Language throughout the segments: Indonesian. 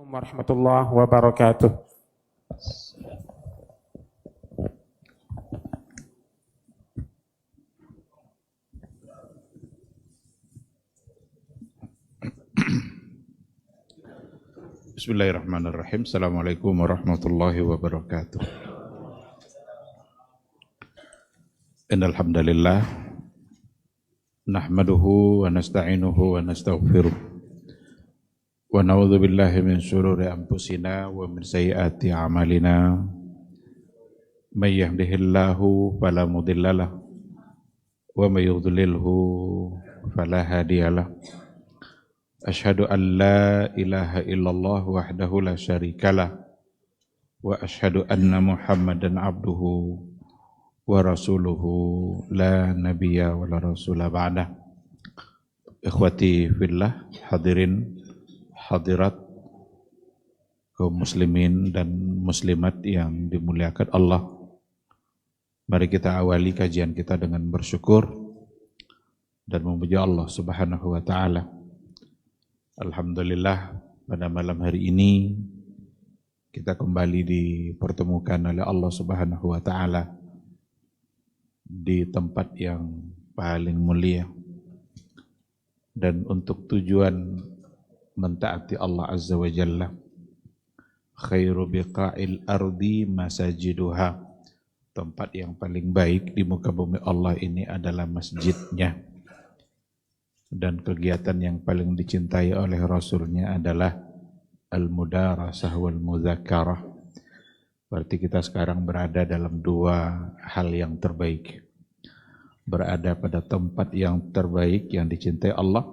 Warahmatullahi wabarakatuh. Bismillahirrahmanirrahim. Assalamualaikum warahmatullahi wabarakatuh. Innal hamdalillah nahmaduhu wa nasta'inuhu wa nastaghfiruh wa na'udzu billahi min shururi anfusina wa min sayyiati a'malina. May yahdihillahu fala mudhillalah wa may yudlilhu fala hadiyalah. Asyhadu an la ilaha illallah wahdahu la syarikalah wa asyhadu anna Muhammadan abduhu wa rasuluhu la nabiyya wa la rasula ba'dah. Ikhwati fillah, hadirin hadirat kaum muslimin dan muslimat yang dimuliakan Allah. Mari kita awali kajian kita dengan bersyukur dan memuji Allah Subhanahu wa taala. Alhamdulillah, pada malam hari ini kita kembali dipertemukan oleh Allah Subhanahu wa taala di tempat yang paling mulia, dan untuk tujuan mentaati Allah Azza wa Jalla. Khairu biqa'il ardi masajiduha. Tempat yang paling baik di muka bumi Allah ini adalah masjidnya. Dan kegiatan yang paling dicintai oleh Rasulnya adalah al-mudarasah wal mudzakarah. Berarti kita sekarang berada dalam dua hal yang terbaik. Berada pada tempat yang terbaik yang dicintai Allah,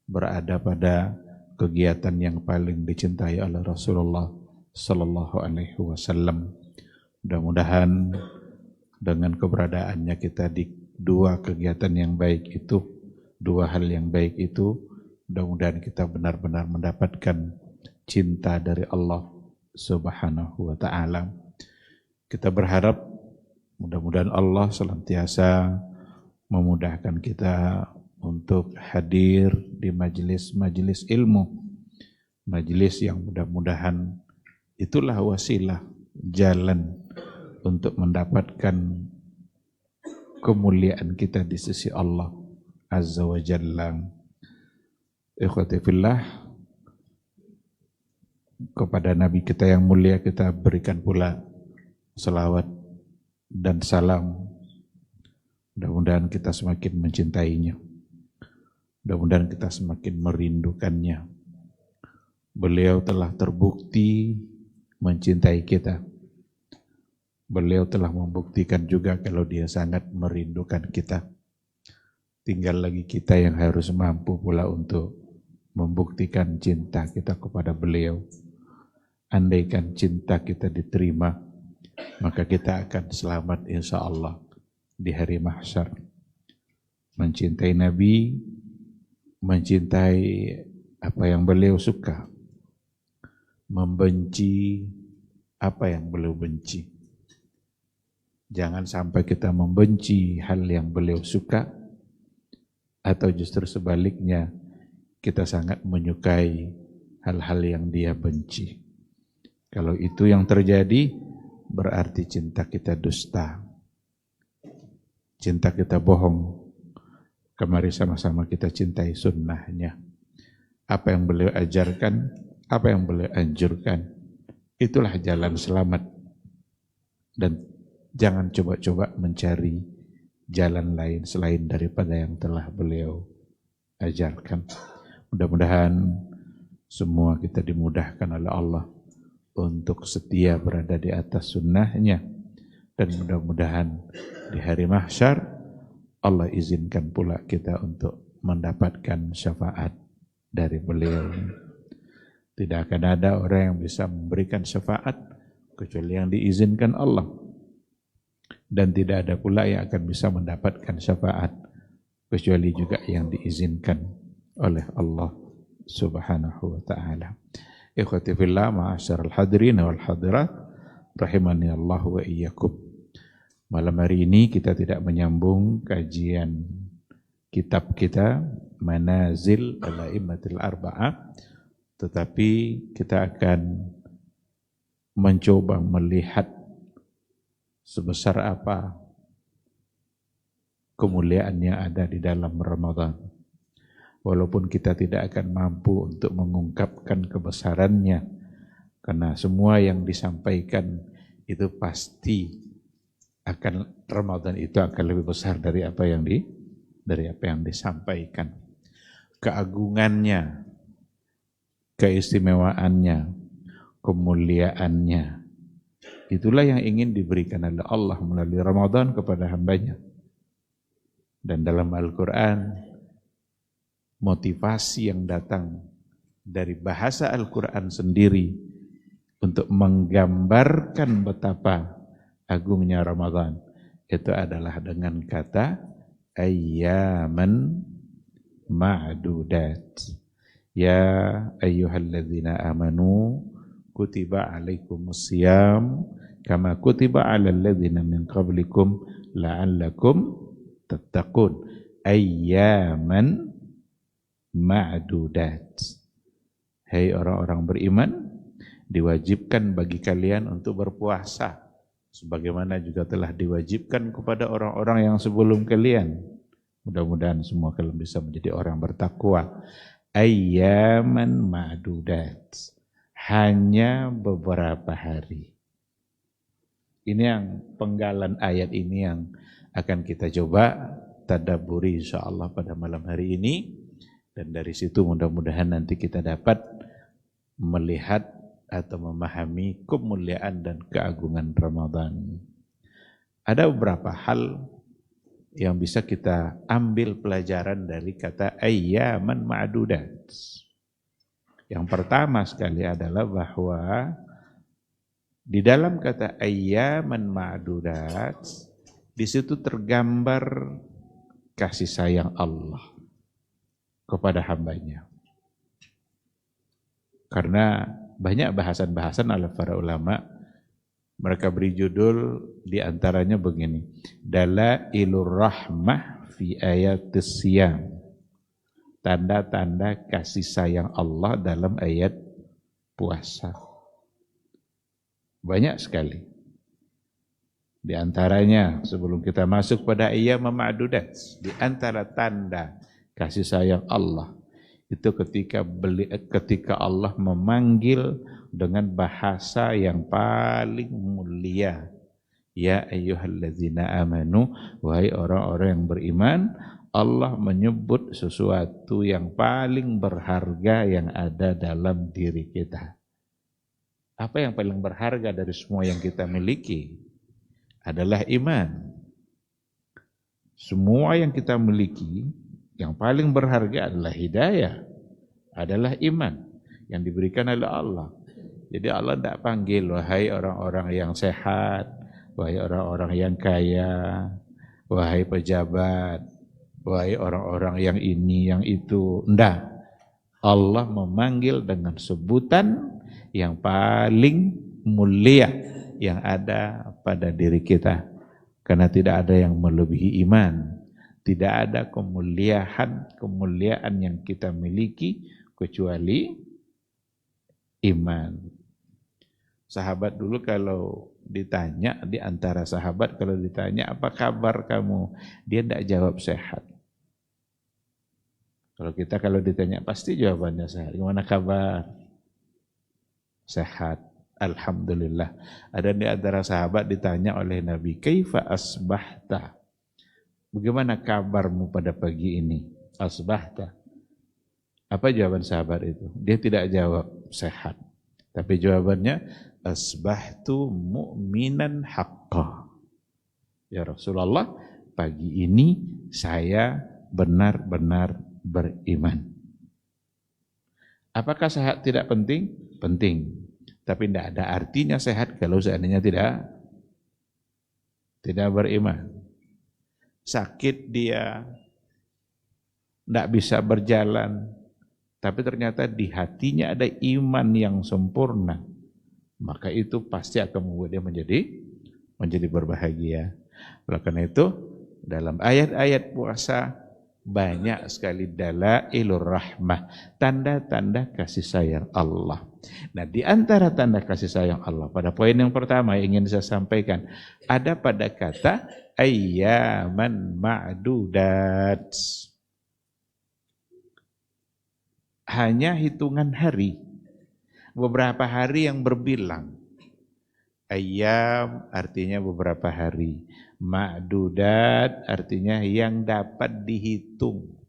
berada pada kegiatan yang paling dicintai oleh Rasulullah sallallahu alaihi wasallam. Mudah-mudahan dengan keberadaannya kita di dua kegiatan yang baik itu, dua hal yang baik itu, mudah-mudahan kita benar-benar mendapatkan cinta dari Allah Subhanahu wa taala. Kita berharap mudah-mudahan Allah senantiasa memudahkan kita untuk hadir di majelis-majelis ilmu, majelis yang mudah-mudahan itulah wasilah, jalan untuk mendapatkan kemuliaan kita di sisi Allah Azza wa Jalla. Ikhwati fillah, kepada Nabi kita yang mulia kita berikan pula salawat dan salam. Mudah-mudahan kita semakin mencintainya, mudah-mudahan kita semakin merindukannya. Beliau telah terbukti mencintai kita. Beliau telah membuktikan juga kalau dia sangat merindukan kita. Tinggal lagi kita yang harus mampu pula untuk membuktikan cinta kita kepada beliau. Andaikan cinta kita diterima, maka kita akan selamat insya Allah di hari mahsyar. Mencintai Nabi, mencintai apa yang beliau suka, membenci apa yang beliau benci. Jangan sampai kita membenci hal yang beliau suka, atau justru sebaliknya kita sangat menyukai hal-hal yang dia benci. Kalau itu yang terjadi, berarti cinta kita dusta, cinta kita bohong. Kemari sama-sama kita cintai sunnahnya. Apa yang beliau ajarkan, apa yang beliau anjurkan, itulah jalan selamat. Dan jangan coba-coba mencari jalan lain selain daripada yang telah beliau ajarkan. Mudah-mudahan semua kita dimudahkan oleh Allah untuk setia berada di atas sunnahnya, dan mudah-mudahan di hari mahsyar Allah izinkan pula kita untuk mendapatkan syafaat dari beliau. Tidak akan ada orang yang bisa memberikan syafaat kecuali yang diizinkan Allah, dan tidak ada pula yang akan bisa mendapatkan syafaat kecuali juga yang diizinkan oleh Allah Subhanahu wa taala. Ikhwati fillah, ma'asyiral hadirin wal hadirat, rahimani Allah wa iyyakum. Malam hari ini kita tidak menyambung kajian kitab kita Manazil al-A'immatil Arba'ah, tetapi kita akan mencoba melihat sebesar apa kemuliaan yang ada di dalam Ramadan. Walaupun kita tidak akan mampu untuk mengungkapkan kebesarannya, karena semua yang disampaikan itu pasti akan Ramadan itu akan lebih besar dari apa yang disampaikan. Keagungannya, keistimewaannya, kemuliaannya, itulah yang ingin diberikan oleh Allah melalui Ramadan kepada hambanya. Dan dalam Al-Quran, motivasi yang datang dari bahasa Al-Quran sendiri untuk menggambarkan betapa agungnya Ramadan itu adalah dengan kata ayyaman ma'dudat. Ya ayyuhalladzina amanu kutiba alaikumusiyam kama kutiba alal ladzina min qablikum la'allakum tattaqun. Ayyaman ma'dudat. Hai orang-orang beriman, diwajibkan bagi kalian untuk berpuasa sebagaimana juga telah diwajibkan kepada orang-orang yang sebelum kalian. Mudah-mudahan semua kalian bisa menjadi orang bertakwa. Ayyaman ma'dudat. Hanya beberapa hari. Ini yang penggalan ayat ini yang akan kita coba tadabburi insyaallah pada malam hari ini. Dan dari situ mudah-mudahan nanti kita dapat melihat atau memahami kemuliaan dan keagungan Ramadan. Ada beberapa hal yang bisa kita ambil pelajaran dari kata ayyaman ma'dudat. Yang pertama sekali adalah bahwa di dalam kata ayyaman ma'dudat, di situ tergambar kasih sayang Allah kepada hambanya. Karena banyak bahasan-bahasan oleh para ulama, mereka beri judul diantaranya begini, Dalailur Rahmah fi ayatis siyam. Tanda-tanda kasih sayang Allah dalam ayat puasa. Banyak sekali. Di antaranya sebelum kita masuk pada ayyam ma'dudat, di antara tanda kasih sayang Allah itu ketika Allah memanggil dengan bahasa yang paling mulia. Ya ayyuhalladzina amanu, wahai orang-orang yang beriman, Allah menyebut sesuatu yang paling berharga yang ada dalam diri kita. Apa yang paling berharga dari semua yang kita miliki? Adalah iman. Semua yang kita miliki, yang paling berharga adalah hidayah, adalah iman yang diberikan oleh Allah. Jadi Allah tidak panggil, wahai orang-orang yang sehat, wahai orang-orang yang kaya, wahai pejabat, wahai orang-orang yang ini, yang itu. Tidak. Allah memanggil dengan sebutan yang paling mulia yang ada pada diri kita. Karena tidak ada yang melebihi iman. Tidak ada kemuliaan yang kita miliki kecuali iman. Sahabat dulu kalau ditanya, di antara sahabat kalau ditanya apa kabar kamu, dia tidak jawab sehat. Kalau kita kalau ditanya pasti jawabannya sehat. Gimana kabar? Sehat. Alhamdulillah. Ada di antara sahabat ditanya oleh Nabi, kaifa asbahta? Bagaimana kabarmu pada pagi ini? Asbahta. Apa jawaban sahabat itu? Dia tidak jawab sehat. Tapi jawabannya, asbahtu mu'minan haqqa. Ya Rasulullah, pagi ini saya benar-benar beriman. Apakah sehat tidak penting? Penting. Tapi tidak ada artinya sehat kalau seandainya tidak beriman. Sakit dia, tidak bisa berjalan, tapi ternyata di hatinya ada iman yang sempurna, maka itu pasti akan membuat dia menjadi berbahagia. Oleh karena itu, dalam ayat-ayat puasa banyak sekali dalailur rahmah, tanda-tanda kasih sayang Allah. Nah, di antara tanda kasih sayang Allah, pada poin yang pertama yang ingin saya sampaikan, ada pada kata ayyaman ma'dudat. Hanya hitungan hari, beberapa hari yang berbilang. Ayyam artinya beberapa hari. Ma'dudat artinya yang dapat dihitung.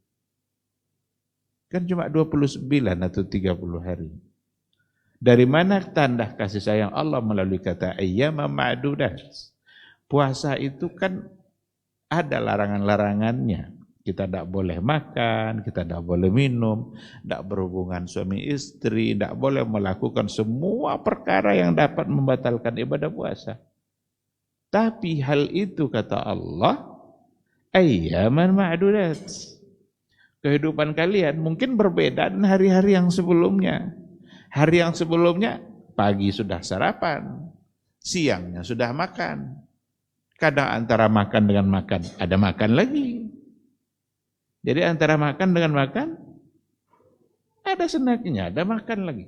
Kan cuma 29 atau 30 hari. Dari mana tanda kasih sayang Allah melalui kata ayyam ma'dudat? Puasa itu kan ada larangan-larangannya. Kita tidak boleh makan, kita tidak boleh minum, tidak berhubungan suami istri, tidak boleh melakukan semua perkara yang dapat membatalkan ibadah puasa. Tapi hal itu kata Allah, ayyaman ma'dudat. Kehidupan kalian mungkin berbeda dengan hari-hari yang sebelumnya. Hari yang sebelumnya pagi sudah sarapan, siangnya sudah makan. Kadang antara makan dengan makan ada makan lagi. Jadi antara makan dengan makan, ada snacknya, ada makan lagi.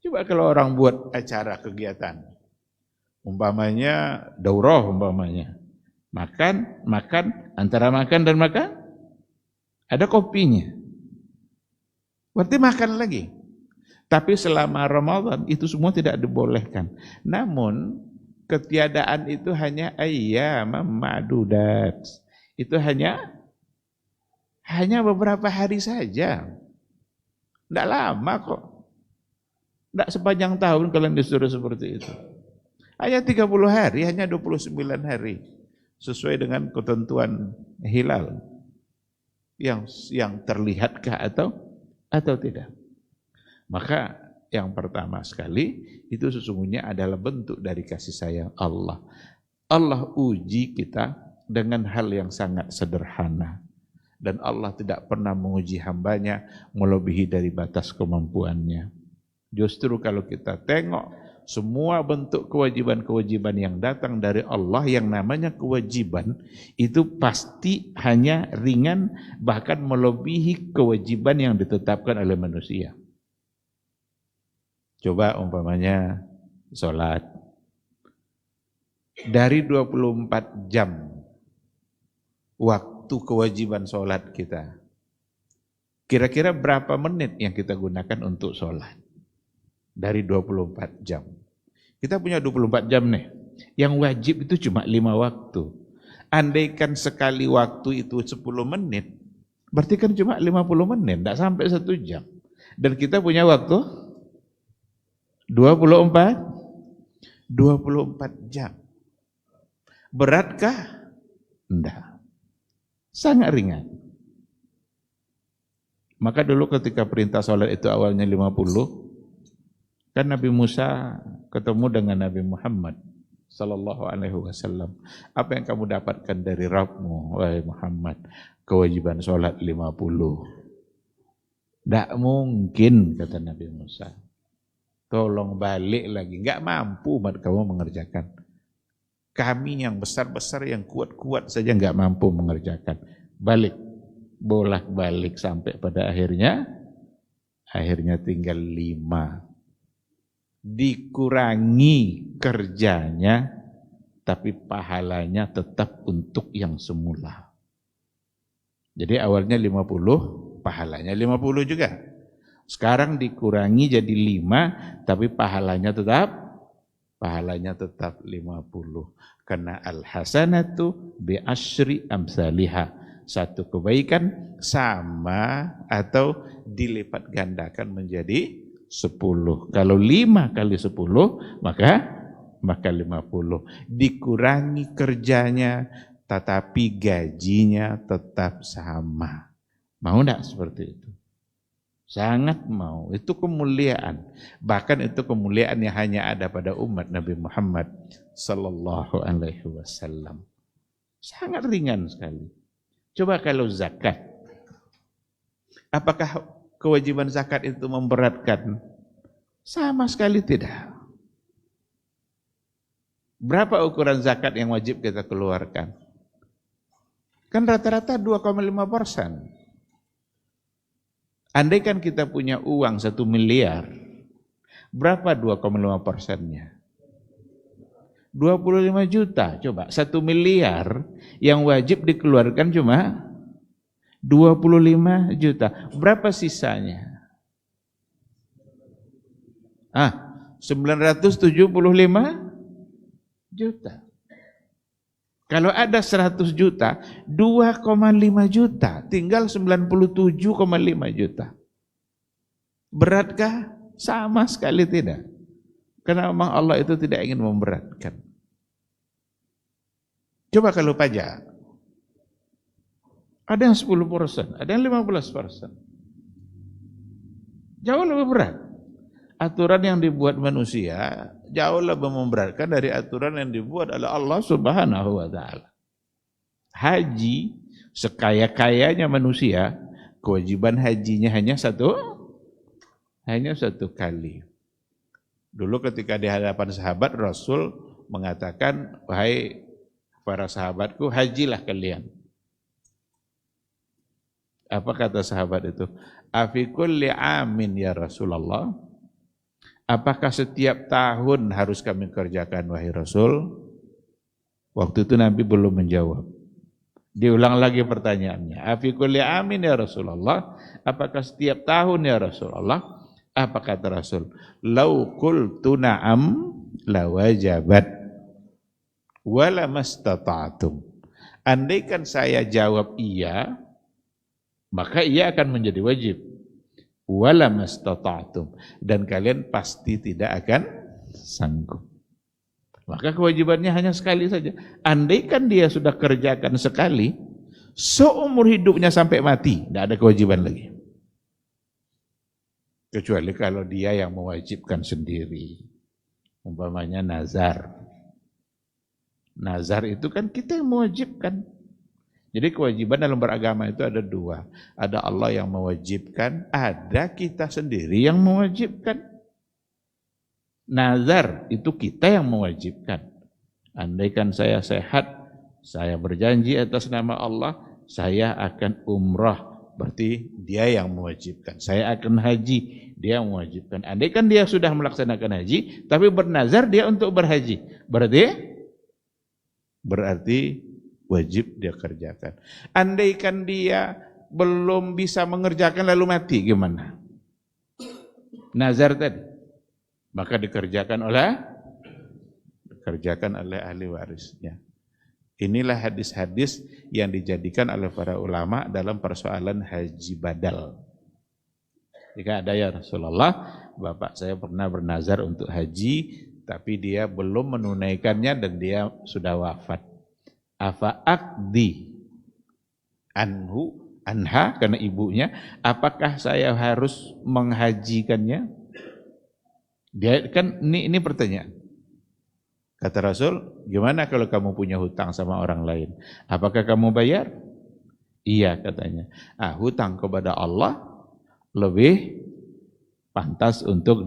Coba kalau orang buat acara kegiatan, umpamanya daurah umpamanya, makan, antara makan dan makan, ada kopinya. Berarti makan lagi. Tapi selama Ramadan itu semua tidak dibolehkan. Namun ketiadaan itu hanya ayyam ma'dudat. Itu hanya beberapa hari saja. Tidak lama kok. Tidak sepanjang tahun kalian disuruh seperti itu. Hanya 30 hari, hanya 29 hari. Sesuai dengan ketentuan hilal. Yang terlihatkah atau tidak. Maka yang pertama sekali, itu sesungguhnya adalah bentuk dari kasih sayang Allah. Allah uji kita dengan hal yang sangat sederhana. Dan Allah tidak pernah menguji hambanya melebihi dari batas kemampuannya. Justru kalau kita tengok semua bentuk kewajiban-kewajiban yang datang dari Allah yang namanya kewajiban, itu pasti hanya ringan bahkan melebihi kewajiban yang ditetapkan oleh manusia. Coba umpamanya sholat. Dari 24 jam waktu kewajiban sholat kita. Kira-kira berapa menit yang kita gunakan untuk sholat? Dari 24 jam. Kita punya 24 jam nih. Yang wajib itu cuma 5 waktu. Andaikan sekali waktu itu 10 menit, berarti kan cuma 50 menit, tidak sampai 1 jam. Dan kita punya waktu 24 jam. Beratkah? Tidak. Sangat ringan. Maka dulu ketika perintah sholat itu awalnya 50, kan Nabi Musa ketemu dengan Nabi Muhammad sallallahu alaihi wasallam. Apa yang kamu dapatkan dari Rabbmu, wahai Muhammad? Kewajiban sholat 50. Tidak mungkin, kata Nabi Musa. Tolong balik lagi, enggak mampu kamu mengerjakan. Kami yang besar-besar, yang kuat-kuat saja enggak mampu mengerjakan. Balik, bolak-balik sampai pada akhirnya tinggal 5. Dikurangi kerjanya, tapi pahalanya tetap untuk yang semula. Jadi awalnya 50, pahalanya 50 juga. Sekarang dikurangi jadi 5, tapi pahalanya tetap 50. Karena al-hasanatu bi asyri amsalihha. Satu kebaikan sama atau dilipat gandakan menjadi 10. Kalau 5 kali 10 maka 50. Dikurangi kerjanya tetapi gajinya tetap sama. Mau enggak seperti itu? Sangat mau. Itu kemuliaan. Bahkan itu kemuliaan yang hanya ada pada umat Nabi Muhammad sallallahu alaihi wasallam. Sangat ringan sekali. Coba kalau zakat. Apakah kewajiban zakat itu memberatkan? Sama sekali tidak. Berapa ukuran zakat yang wajib kita keluarkan? Kan rata-rata 2,5%. Andai kan kita punya uang 1 miliar, berapa 2,5%-nya? 25 juta. Coba 1 miliar yang wajib dikeluarkan cuma 25 juta. Berapa sisanya? 975 juta. Kalau ada 100 juta, 2,5 juta, tinggal 97,5 juta. Beratkah? Sama sekali tidak. Karena memang Allah itu tidak ingin memberatkan. Coba kalau pajak, ada yang 10%, ada yang 15%. Jauh lebih berat. Aturan yang dibuat manusia jauh lebih memberatkan dari aturan yang dibuat oleh Allah Subhanahu wa taala. Haji, sekaya-kayanya manusia, kewajiban hajinya hanya satu kali. Dulu ketika di hadapan sahabat, Rasul mengatakan, "Wahai para sahabatku, hajilah kalian." Apa kata sahabat itu? "Afi kulli amin ya Rasulullah?" Apakah setiap tahun harus kami kerjakan, wahai Rasul? Waktu itu Nabi belum menjawab. Diulang lagi pertanyaannya. Afi kulli amin ya Rasulullah? Apakah setiap tahun ya Rasulullah? Apa kata Rasul? Lau qultu na'am la wajabat wa lamastata'tum. Andaikan saya jawab iya, maka ia akan menjadi wajib. Wala mastata'tum, dan kalian pasti tidak akan sanggup. Maka kewajibannya hanya sekali saja. Andaikan dia sudah kerjakan sekali, seumur hidupnya sampai mati, tidak ada kewajiban lagi. Kecuali kalau dia yang mewajibkan sendiri. Umpamanya nazar. Nazar itu kan kita yang mewajibkan. Jadi kewajiban dalam beragama itu ada dua. Ada Allah yang mewajibkan, ada kita sendiri yang mewajibkan. Nazar itu kita yang mewajibkan. Andaikan saya sehat, saya berjanji atas nama Allah, saya akan umrah. Berarti dia yang mewajibkan. Saya akan haji, dia yang mewajibkan. Andaikan dia sudah melaksanakan haji, tapi bernazar dia untuk berhaji. Berarti wajib dia kerjakan. Andaikan dia belum bisa mengerjakan lalu mati, gimana? Nazar tadi, maka dikerjakan oleh ahli warisnya. Inilah hadis-hadis yang dijadikan oleh para ulama dalam persoalan haji badal. Jika ada ya Rasulullah, bapak saya pernah bernazar untuk haji, tapi dia belum menunaikannya dan dia sudah wafat. Afa aqdi anha, karena ibunya, apakah saya harus menghajikannya? Dia kan ini pertanyaan. Kata Rasul, gimana kalau kamu punya hutang sama orang lain? Apakah kamu bayar? Iya katanya. Hutang kepada Allah lebih pantas untuk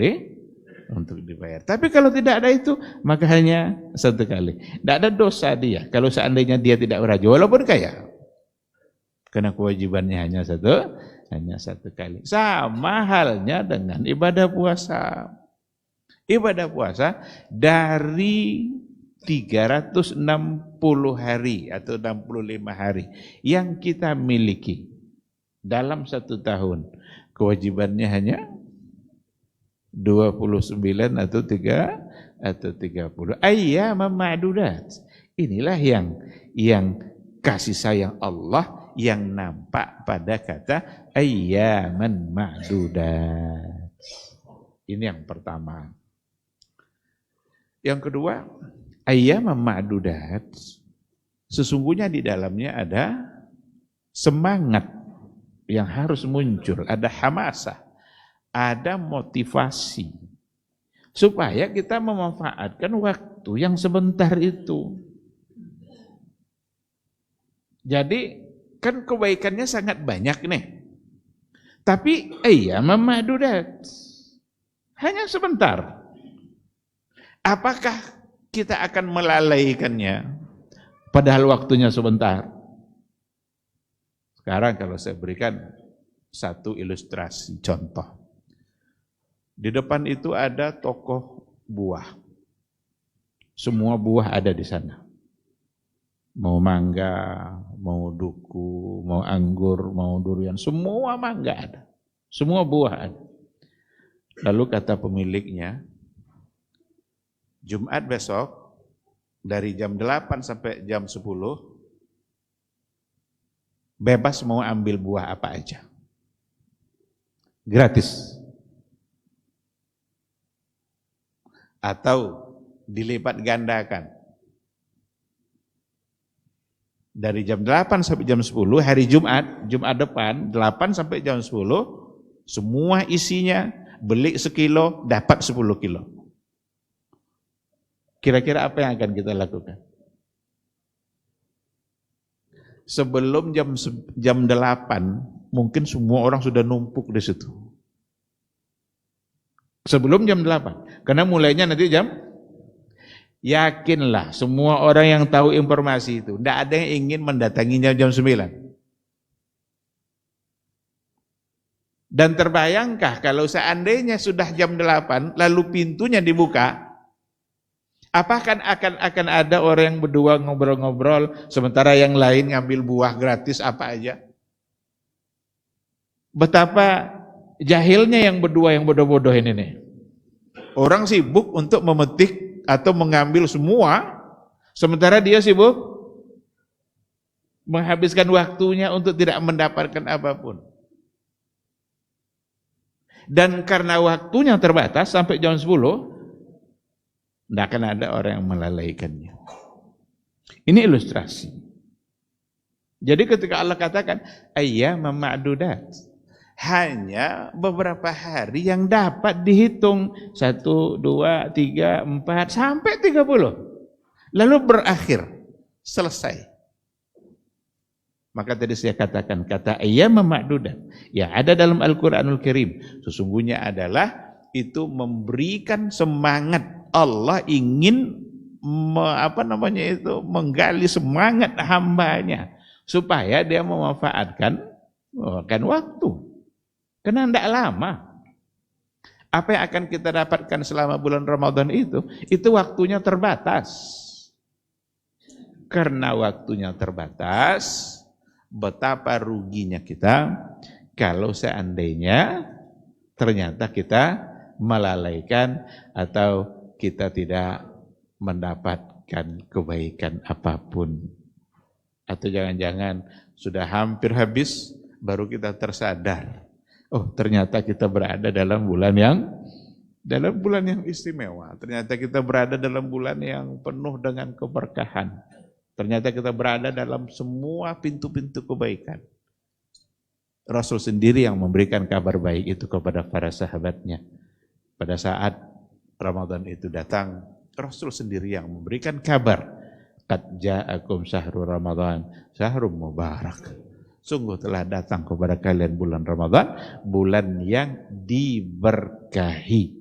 dibayar. Tapi kalau tidak ada itu, maka hanya satu kali. Tidak ada dosa dia kalau seandainya dia tidak berhaji, walaupun kaya. Karena kewajibannya hanya satu kali. Sama halnya dengan ibadah puasa. Ibadah puasa dari 360 hari atau 65 hari yang kita miliki dalam satu tahun. Kewajibannya hanya 29 atau 30. Ayyam ma'dudat. Inilah yang kasih sayang Allah yang nampak pada kata ayyaman ma'dudat. Ini yang pertama. Yang kedua, ayyaman ma'dudat. Sesungguhnya di dalamnya ada semangat yang harus muncul, ada hamasah, ada motivasi supaya kita memanfaatkan waktu yang sebentar itu. Jadi kan kebaikannya sangat banyak nih. Tapi ayyam ma'dudat, hanya sebentar. Apakah kita akan melalaikannya padahal waktunya sebentar? Sekarang kalau saya berikan satu ilustrasi contoh. Di depan itu ada toko buah. Semua buah ada di sana. Mau mangga, mau duku, mau anggur, mau durian, semua mangga ada. Semua buah ada. Lalu kata pemiliknya, Jumat besok dari jam 8 sampai jam 10 bebas mau ambil buah apa aja. Gratis. Atau dilipat gandakan. Dari jam 8 sampai jam 10 hari Jumat depan 8 sampai jam 10 semua isinya beli sekilo dapat 10 kilo. Kira-kira apa yang akan kita lakukan? Sebelum jam 8 mungkin semua orang sudah numpuk di situ. Sebelum jam 8 karena mulainya nanti yakinlah semua orang yang tahu informasi itu, tidak ada yang ingin mendatanginya jam 9. Dan terbayangkah kalau seandainya sudah jam 8 lalu pintunya dibuka, apakah akan ada orang yang berdua ngobrol-ngobrol sementara yang lain ngambil buah gratis apa aja? Betapa jahilnya yang berdua yang bodoh-bodoh ini nih. Orang sibuk untuk memetik atau mengambil semua, sementara dia sibuk menghabiskan waktunya untuk tidak mendapatkan apapun. Dan karena waktunya terbatas sampai jam 10, tidak akan ada orang yang melalaikannya. Ini ilustrasi. Jadi ketika Allah katakan, ayyam ma'dudat, hanya beberapa hari yang dapat dihitung 1, 2, 3, 4 sampai 30 lalu berakhir, selesai. Maka tadi saya katakan kata ayyam ma'dudat yang ada dalam Al-Quranul Karim sesungguhnya adalah itu memberikan semangat. Allah ingin menggali semangat hambanya supaya dia memanfaatkan waktu. Karena tidak lama. Apa yang akan kita dapatkan selama bulan Ramadan itu waktunya terbatas. Karena waktunya terbatas, betapa ruginya kita kalau seandainya ternyata kita melalaikan atau kita tidak mendapatkan kebaikan apapun. Atau jangan-jangan sudah hampir habis baru kita tersadar. Oh, ternyata kita berada dalam bulan yang istimewa. Ternyata kita berada dalam bulan yang penuh dengan keberkahan. Ternyata kita berada dalam semua pintu-pintu kebaikan. Rasul sendiri yang memberikan kabar baik itu kepada para sahabatnya. Pada saat Ramadan itu datang, Rasul sendiri yang memberikan kabar. Qad ja'akum syahrul Ramadan, syahrul mubarak. Sungguh telah datang kepada kalian bulan Ramadan, bulan yang diberkahi.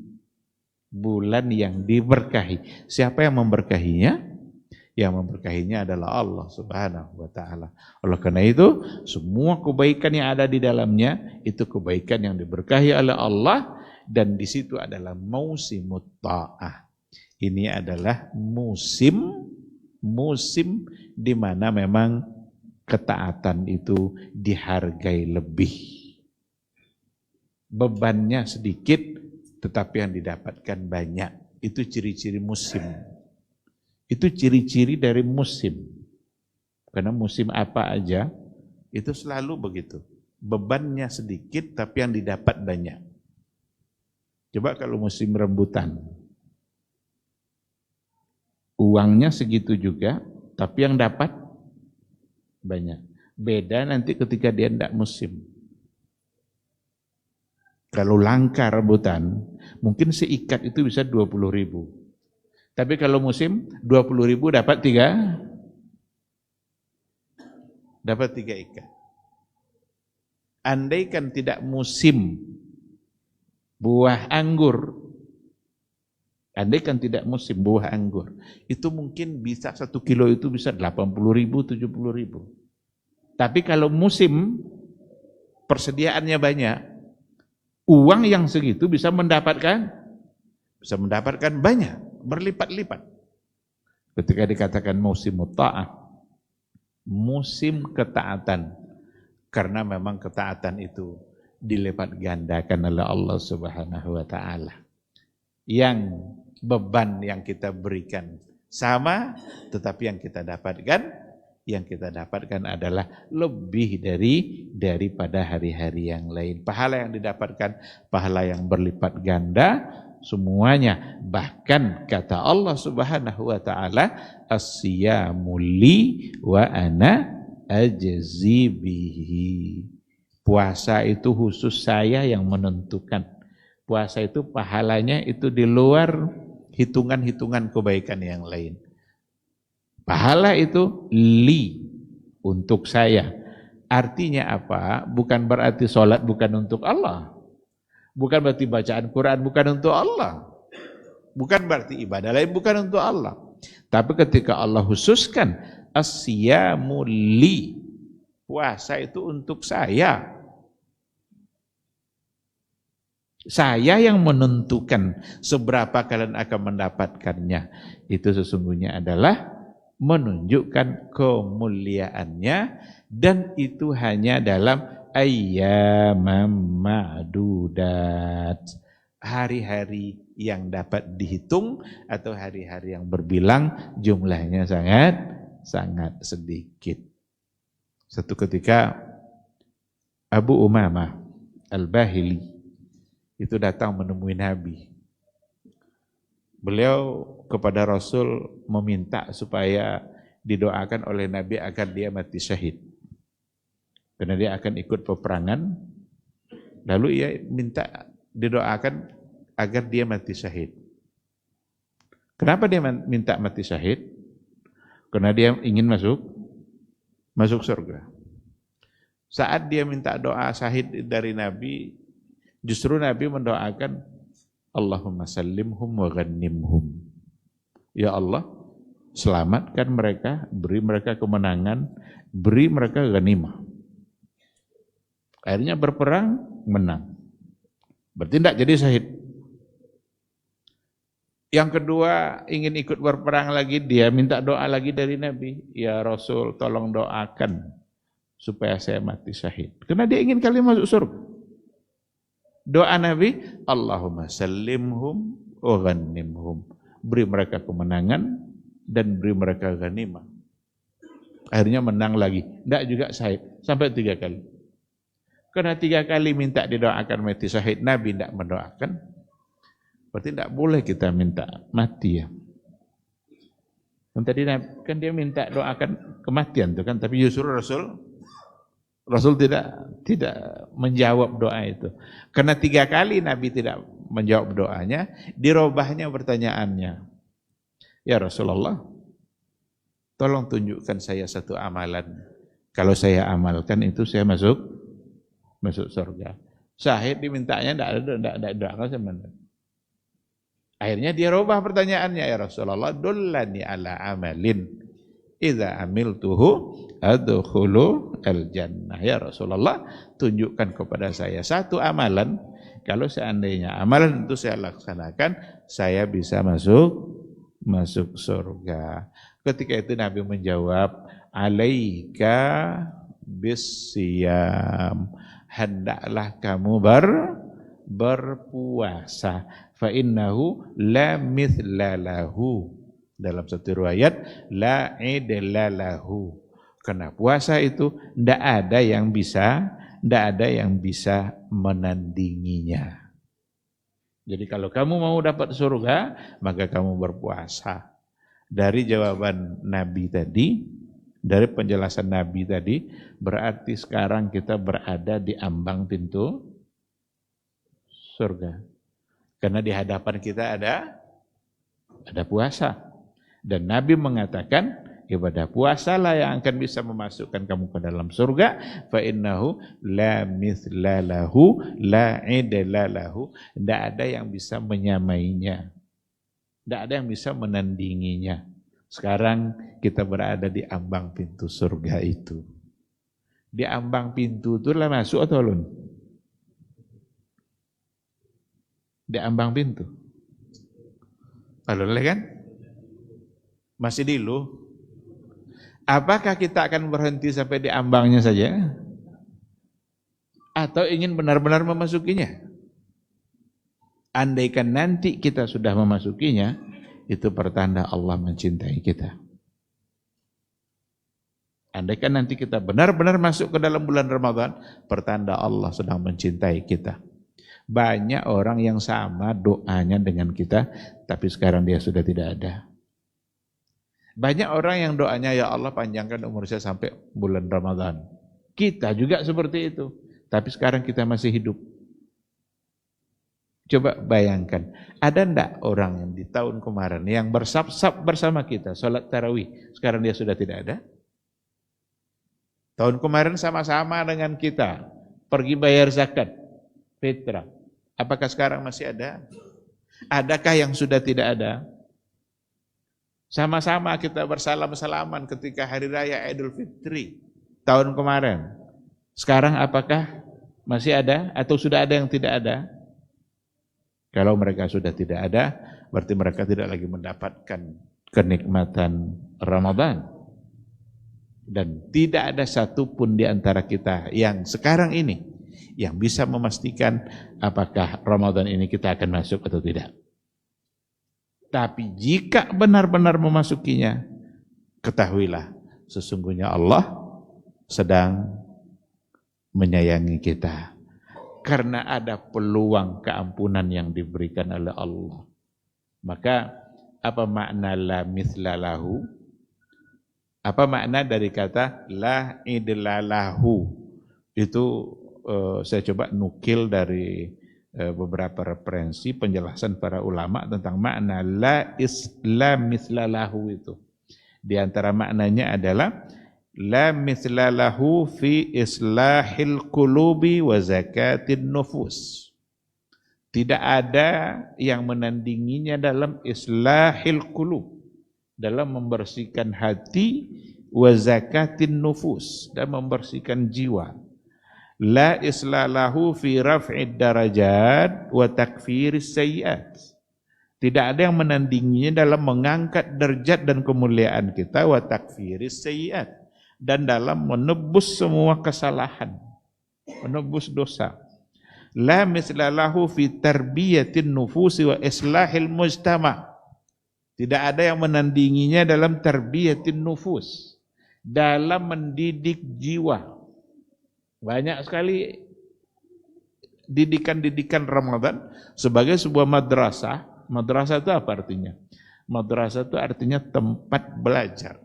Bulan yang diberkahi. Siapa yang memberkahinya? Yang memberkahinya adalah Allah Subhanahu wa taala. Oleh karena itu, semua kebaikan yang ada di dalamnya itu kebaikan yang diberkahi oleh Allah dan di situ adalah musimut ta'ah. Ini adalah musim di mana memang ketaatan itu dihargai lebih. Bebannya sedikit tetapi yang didapatkan banyak. Itu ciri-ciri musim. Itu ciri-ciri dari musim. Karena musim apa aja itu selalu begitu. Bebannya sedikit tapi yang didapat banyak. Coba kalau musim rambutan. Uangnya segitu juga tapi yang dapat banyak. Beda nanti ketika dia tidak musim. Kalau langka rambutan, mungkin seikat itu bisa 20.000. Tapi kalau musim 20.000 dapat 3 ikat. Andaikan tidak musim buah anggur, andaikan tidak musim buah anggur, itu mungkin bisa 1 kilo itu bisa 80.000, 70.000. Tapi kalau musim persediaannya banyak, uang yang segitu bisa mendapatkan banyak, berlipat-lipat. Ketika dikatakan musim ta'ah, musim ketaatan, karena memang ketaatan itu dilipat gandakan oleh Allah Subhanahu wa taala. Yang beban yang kita berikan sama, tetapi yang kita dapatkan adalah lebih daripada hari-hari yang lain. Pahala yang didapatkan pahala yang berlipat ganda semuanya. Bahkan kata Allah Subhanahu wa taala, as-siyamu li wa ana ajzi bihi. Puasa itu khusus saya yang menentukan. Puasa itu pahalanya itu di luar hitungan-hitungan kebaikan yang lain. Pahala itu li, untuk saya. Artinya apa? Bukan berarti sholat bukan untuk Allah. Bukan berarti bacaan Quran bukan untuk Allah. Bukan berarti ibadah lain bukan untuk Allah. Tapi ketika Allah khususkan as-siyamu li, puasa itu untuk saya. Saya yang menentukan seberapa kalian akan mendapatkannya. Itu sesungguhnya adalah menunjukkan kemuliaannya, dan itu hanya dalam ayyamam ma'dudat, hari-hari yang dapat dihitung atau hari-hari yang berbilang, jumlahnya sangat sedikit. Satu ketika Abu Umamah Al-Bahili itu datang menemui Nabi. Beliau kepada Rasul meminta supaya didoakan oleh Nabi agar dia mati syahid. Karena dia akan ikut peperangan, lalu ia minta didoakan agar dia mati syahid. Kenapa dia minta mati syahid? Karena dia ingin masuk surga. Saat dia minta doa syahid dari Nabi, justru Nabi mendoakan, Allahumma sallimhum wa ghanimhum. Ya Allah, selamatkan mereka, beri mereka kemenangan, beri mereka ghanimah. Akhirnya berperang, menang. Bertindak jadi syahid. Yang kedua, ingin ikut berperang lagi, dia minta doa lagi dari Nabi. Ya Rasul, tolong doakan supaya saya mati syahid. Karena dia ingin kali masuk surga. Doa Nabi, Allahumma sallimhum wa ghanimhum. Beri mereka kemenangan dan beri mereka ghanimah. Akhirnya menang lagi. Tidak juga syahid. Sampai 3 kali. Karena 3 kali minta didoakan mati syahid, Nabi tidak mendoakan. Berarti tidak boleh kita minta mati ya. Dan tadi kan dia minta doakan kematian tuh kan, tapi justru Rasul tidak menjawab doa itu. Karena 3 kali Nabi tidak menjawab doanya, dirubahnya pertanyaannya. Ya Rasulullah, tolong tunjukkan saya satu amalan. Kalau saya amalkan itu saya masuk surga. Syahid dimintanya tidak doakan sebenarnya. Akhirnya dia rubah pertanyaannya, ya Rasulullah, dullani ala amalin idza amiltuhu adkhulu al-jannah. Ya Rasulullah, tunjukkan kepada saya satu amalan, kalau seandainya amalan itu saya laksanakan, saya bisa masuk surga. Ketika itu Nabi menjawab, alaika bisyam, hendaklah kamu berpuasa, fa innahu la mithla lahu. Dalam satu riwayat, la idla lahu. Karena puasa itu tidak ada yang bisa menandinginya. Jadi kalau kamu mau dapat surga, maka kamu berpuasa. Dari jawaban Nabi tadi, dari penjelasan Nabi tadi, berarti sekarang kita berada di ambang pintu surga. Karena di hadapan kita ada puasa. Dan Nabi mengatakan, ibadah puasalah yang akan bisa memasukkan kamu ke dalam surga. Fa innahu la mithla lahu la idla lahu. Tidak ada yang bisa menyamainya. Tidak ada yang bisa menandinginya. Sekarang kita berada di ambang pintu surga itu. Di ambang pintu itu lah masuk atau belum? Di ambang pintu. Kalau kan? Masih dulu. Apakah kita akan berhenti sampai di ambangnya saja? Atau ingin benar-benar memasukinya? Andaikan nanti kita sudah memasukinya, itu pertanda Allah mencintai kita. Andaikan nanti kita benar-benar masuk ke dalam bulan Ramadan, pertanda Allah sedang mencintai kita. Banyak orang yang sama doanya dengan kita, tapi sekarang dia sudah tidak ada. Banyak orang yang doanya, ya Allah panjangkan umur saya sampai bulan Ramadan. Kita juga seperti itu, tapi sekarang kita masih hidup. Coba bayangkan, ada enggak orang yang di tahun kemarin yang bersab-sab bersama kita, sholat tarawih, sekarang dia sudah tidak ada? Tahun kemarin sama-sama dengan kita, pergi bayar zakat, fitrah. Apakah sekarang masih ada? Adakah yang sudah tidak ada? Sama-sama kita bersalam-salaman ketika hari raya Idul Fitri tahun kemarin. Sekarang apakah masih ada atau sudah ada yang tidak ada? Kalau mereka sudah tidak ada, berarti mereka tidak lagi mendapatkan kenikmatan Ramadan. Dan tidak ada satupun di antara kita yang sekarang ini yang bisa memastikan apakah Ramadan ini kita akan masuk atau tidak. Tapi jika benar-benar memasukinya, ketahuilah sesungguhnya Allah sedang menyayangi kita. Karena ada peluang keampunan yang diberikan oleh Allah. Maka apa makna la mithla lahu? Apa makna dari kata la idla lahu? Itu saya coba nukil dari beberapa referensi penjelasan para ulama tentang makna la mithla lahu itu. Di antara maknanya adalah la mithla lahu fi islahil qulubi wa zakatin nufus. Tidak ada yang menandinginya dalam islahil qulub, dalam membersihkan hati, wa zakatin nufus, dan membersihkan jiwa. La islalahu fi raf'id darajat wa takfiris sayyiat. Tidak ada yang menandinginya dalam mengangkat derajat dan kemuliaan kita, wa takfiris sayyiat, dan dalam menebus semua kesalahan, menebus dosa. La mislalahu fi tarbiyatin nufusi wa islahil mujtama. Tidak ada yang menandinginya dalam tarbiyatin nufus, dalam mendidik jiwa. Banyak sekali didikan-didikan Ramadan sebagai sebuah madrasah. Madrasah itu apa artinya? Madrasah itu artinya tempat belajar.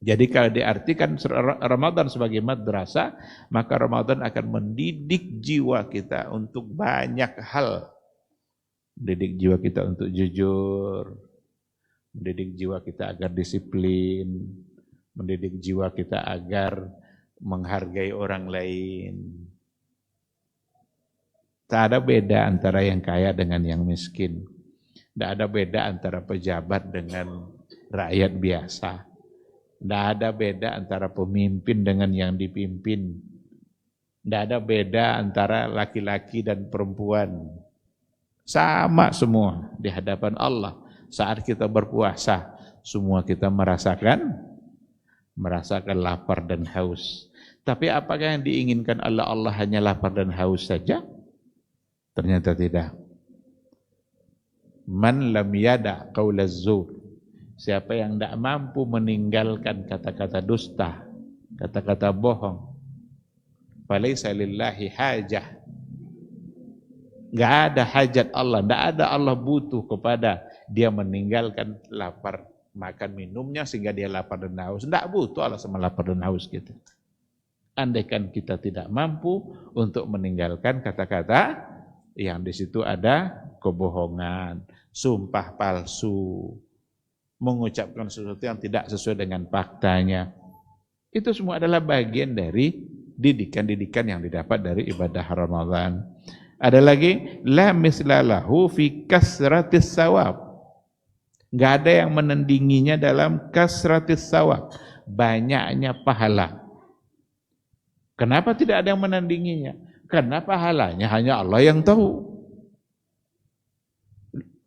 Jadi kalau diartikan Ramadan sebagai madrasah, maka Ramadan akan mendidik jiwa kita untuk banyak hal. Mendidik jiwa kita untuk jujur, mendidik jiwa kita agar disiplin, mendidik jiwa kita agar menghargai orang lain. Tak ada beda antara yang kaya dengan yang miskin. Tak ada beda antara pejabat dengan rakyat biasa. Tak ada beda antara pemimpin dengan yang dipimpin. Tak ada beda antara laki-laki dan perempuan. Sama semua di hadapan Allah. Saat kita berpuasa, semua kita merasakan lapar dan haus. Tapi apakah yang diinginkan oleh Allah hanya lapar dan haus saja? Ternyata tidak. Man lam yada qaulaz zur. Siapa yang tidak mampu meninggalkan kata-kata dusta, kata-kata bohong, falaisa lillahi hajah. Enggak ada hajat Allah, enggak ada Allah butuh kepada dia meninggalkan lapar makan minumnya sehingga dia lapar dan haus. Enggak butuh Allah sama lapar dan haus kita. Andaikan kita tidak mampu untuk meninggalkan kata-kata yang di situ ada kebohongan, sumpah palsu, mengucapkan sesuatu yang tidak sesuai dengan faktanya. Itu semua adalah bagian dari didikan-didikan yang didapat dari ibadah Ramadan. Ada lagi, la mislalahu fi kasratis sawab. Enggak ada yang menandinginya dalam kasratis sawab, banyaknya pahala. Kenapa tidak ada yang menandinginya? Karena pahalanya hanya Allah yang tahu.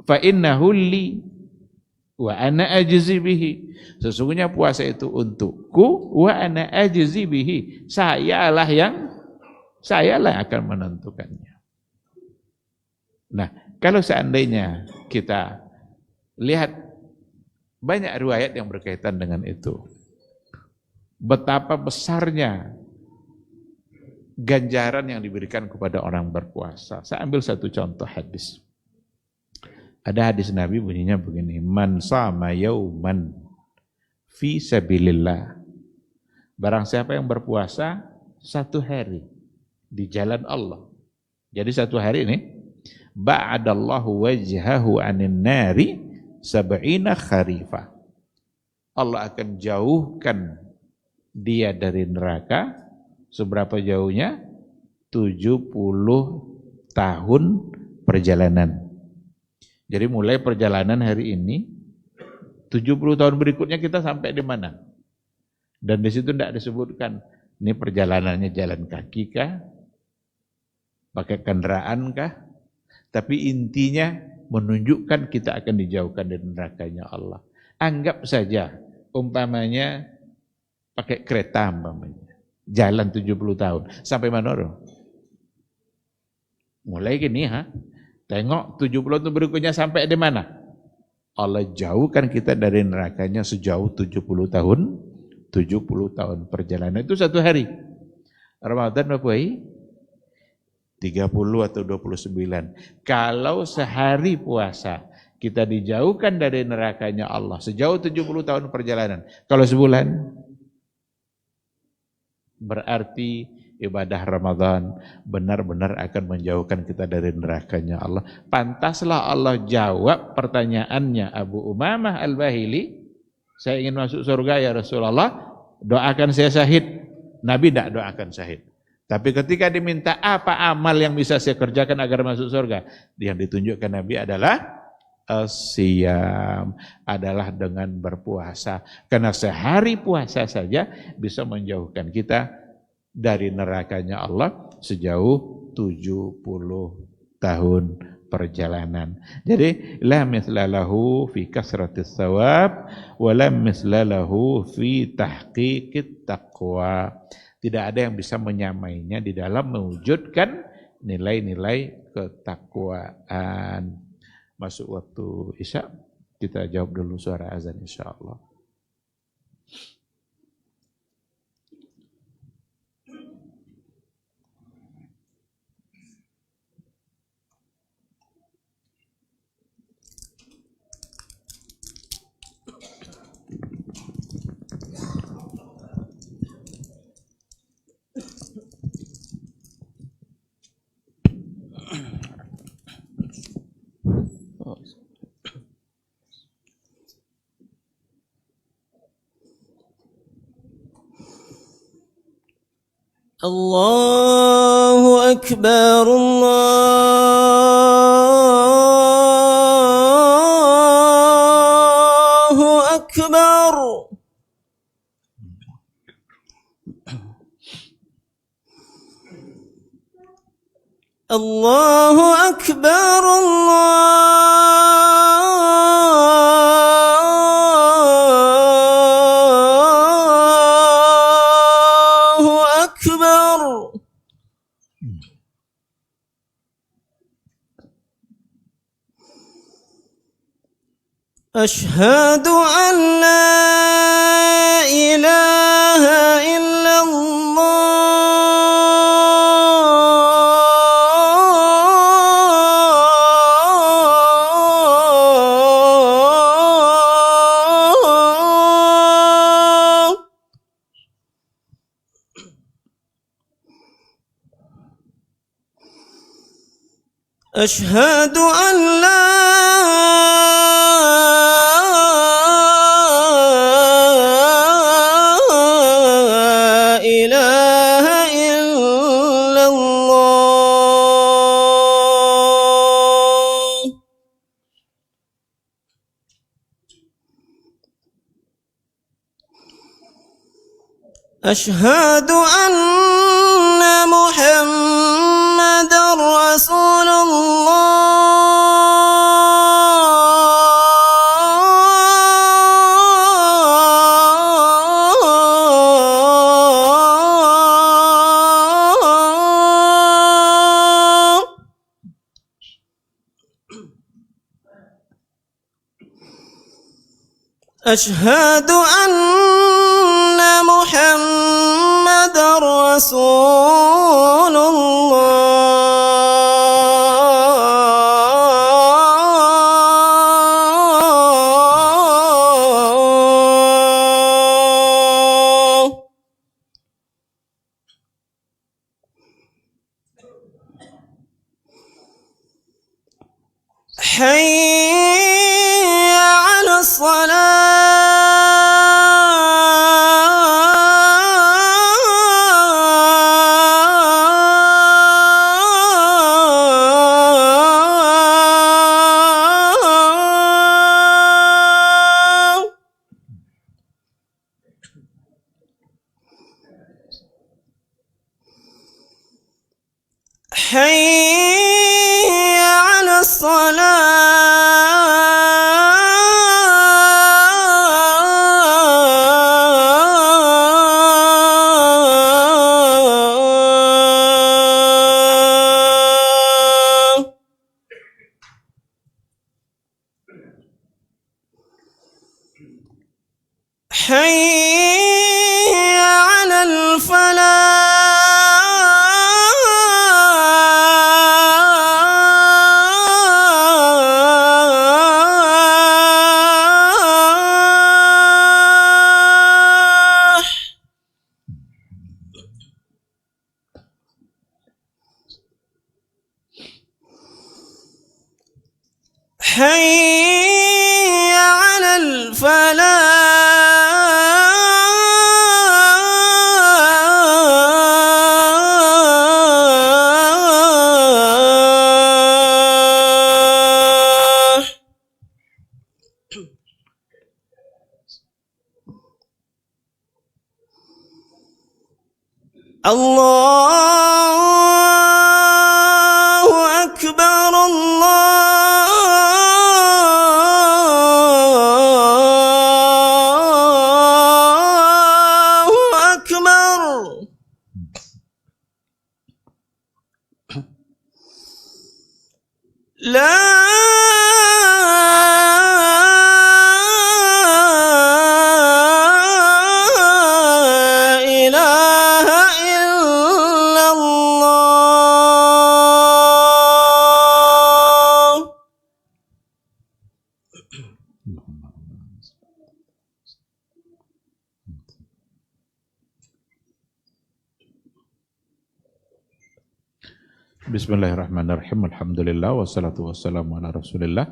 Fa innahu li wa ana ajzi bihi. Sesungguhnya puasa itu untukku, wa ana ajzi bihi. Sayalah yang akan menentukannya. Nah, kalau seandainya kita lihat banyak riwayat yang berkaitan dengan itu, betapa besarnya ganjaran yang diberikan kepada orang berpuasa. Saya ambil satu contoh hadis. Ada hadis Nabi bunyinya begini, man sama yauman fi sabilillah. Barang siapa yang berpuasa satu hari di jalan Allah. Jadi satu hari ini ba'adallahu wajhahu 'anil nari sab'ina kharifah. Allah akan jauhkan dia dari neraka. Seberapa jauhnya? 70 tahun perjalanan. Jadi mulai perjalanan hari ini, 70 tahun berikutnya kita sampai di mana? Dan di situ tidak disebutkan, ini perjalanannya jalan kaki kah? Pakai kendaraan kah? Tapi intinya menunjukkan kita akan dijauhkan dari nerakanya Allah. Anggap saja, umpamanya pakai kereta umpamanya. Jalan 70 tahun. Sampai mana orang? Mulai gini Tengok 70 tahun berikutnya sampai di mana? Allah jauhkan kita dari nerakanya sejauh 70 tahun. 70 tahun perjalanan itu satu hari. Ramadan berapa hari? 30 atau 29. Kalau sehari puasa kita dijauhkan dari nerakanya Allah sejauh 70 tahun perjalanan. Kalau sebulan berarti ibadah Ramadan benar-benar akan menjauhkan kita dari nerakanya Allah. Pantaslah Allah jawab pertanyaannya Abu Umamah Al-Bahili, saya ingin masuk surga ya Rasulullah, doakan saya syahid. Nabi tidak doakan syahid. Tapi ketika diminta apa amal yang bisa saya kerjakan agar masuk surga, yang ditunjukkan Nabi adalah as-siyam, adalah dengan berpuasa. Karena sehari puasa saja bisa menjauhkan kita dari nerakanya Allah sejauh 70 tahun perjalanan. Jadi la mislalahu fi kasratis thawab wa la mislalahu fi tahqiqit taqwa. Tidak ada yang bisa menyamainya di dalam mewujudkan nilai-nilai ketakwaan. Masuk waktu Isya, kita jawab dulu suara azan insyaallah. الله أكبر الله أكبر الله أكبر أشهد أن لا إله إلا الله أشهد أن لا إله إلا الله أشهد أن محمدا رسول الله أشهد أن محمدا رسول الله حي على الصلاة حي على الصلاة حي على الفلاح حي على الفلاح الله أكبر الله أكبر لا إله إلا الله Bismillahirrahmanirrahim. Alhamdulillah wassalatu wassalamu ala Rasulillah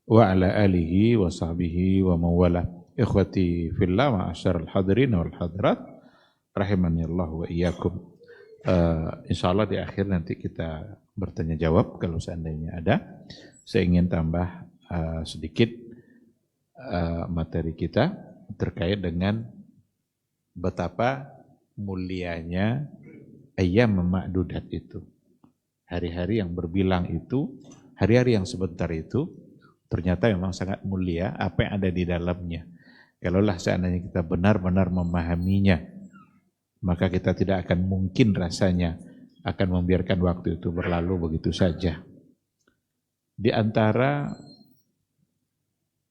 wa ala alihi wa sahbihi wa mawala. Ikhwati fillah ma'asyiral hadirin wal hadirat rahimani Allah wa iyyakum. Insyaallah di akhir nanti kita bertanya jawab kalau seandainya ada. Saya ingin tambah sedikit materi kita terkait dengan betapa mulianya ayyam ma'dudat itu. Hari-hari yang berbilang itu, hari-hari yang sebentar itu, ternyata memang sangat mulia apa yang ada di dalamnya. Kalaulah seandainya kita benar-benar memahaminya, maka kita tidak akan mungkin rasanya akan membiarkan waktu itu berlalu begitu saja. Di antara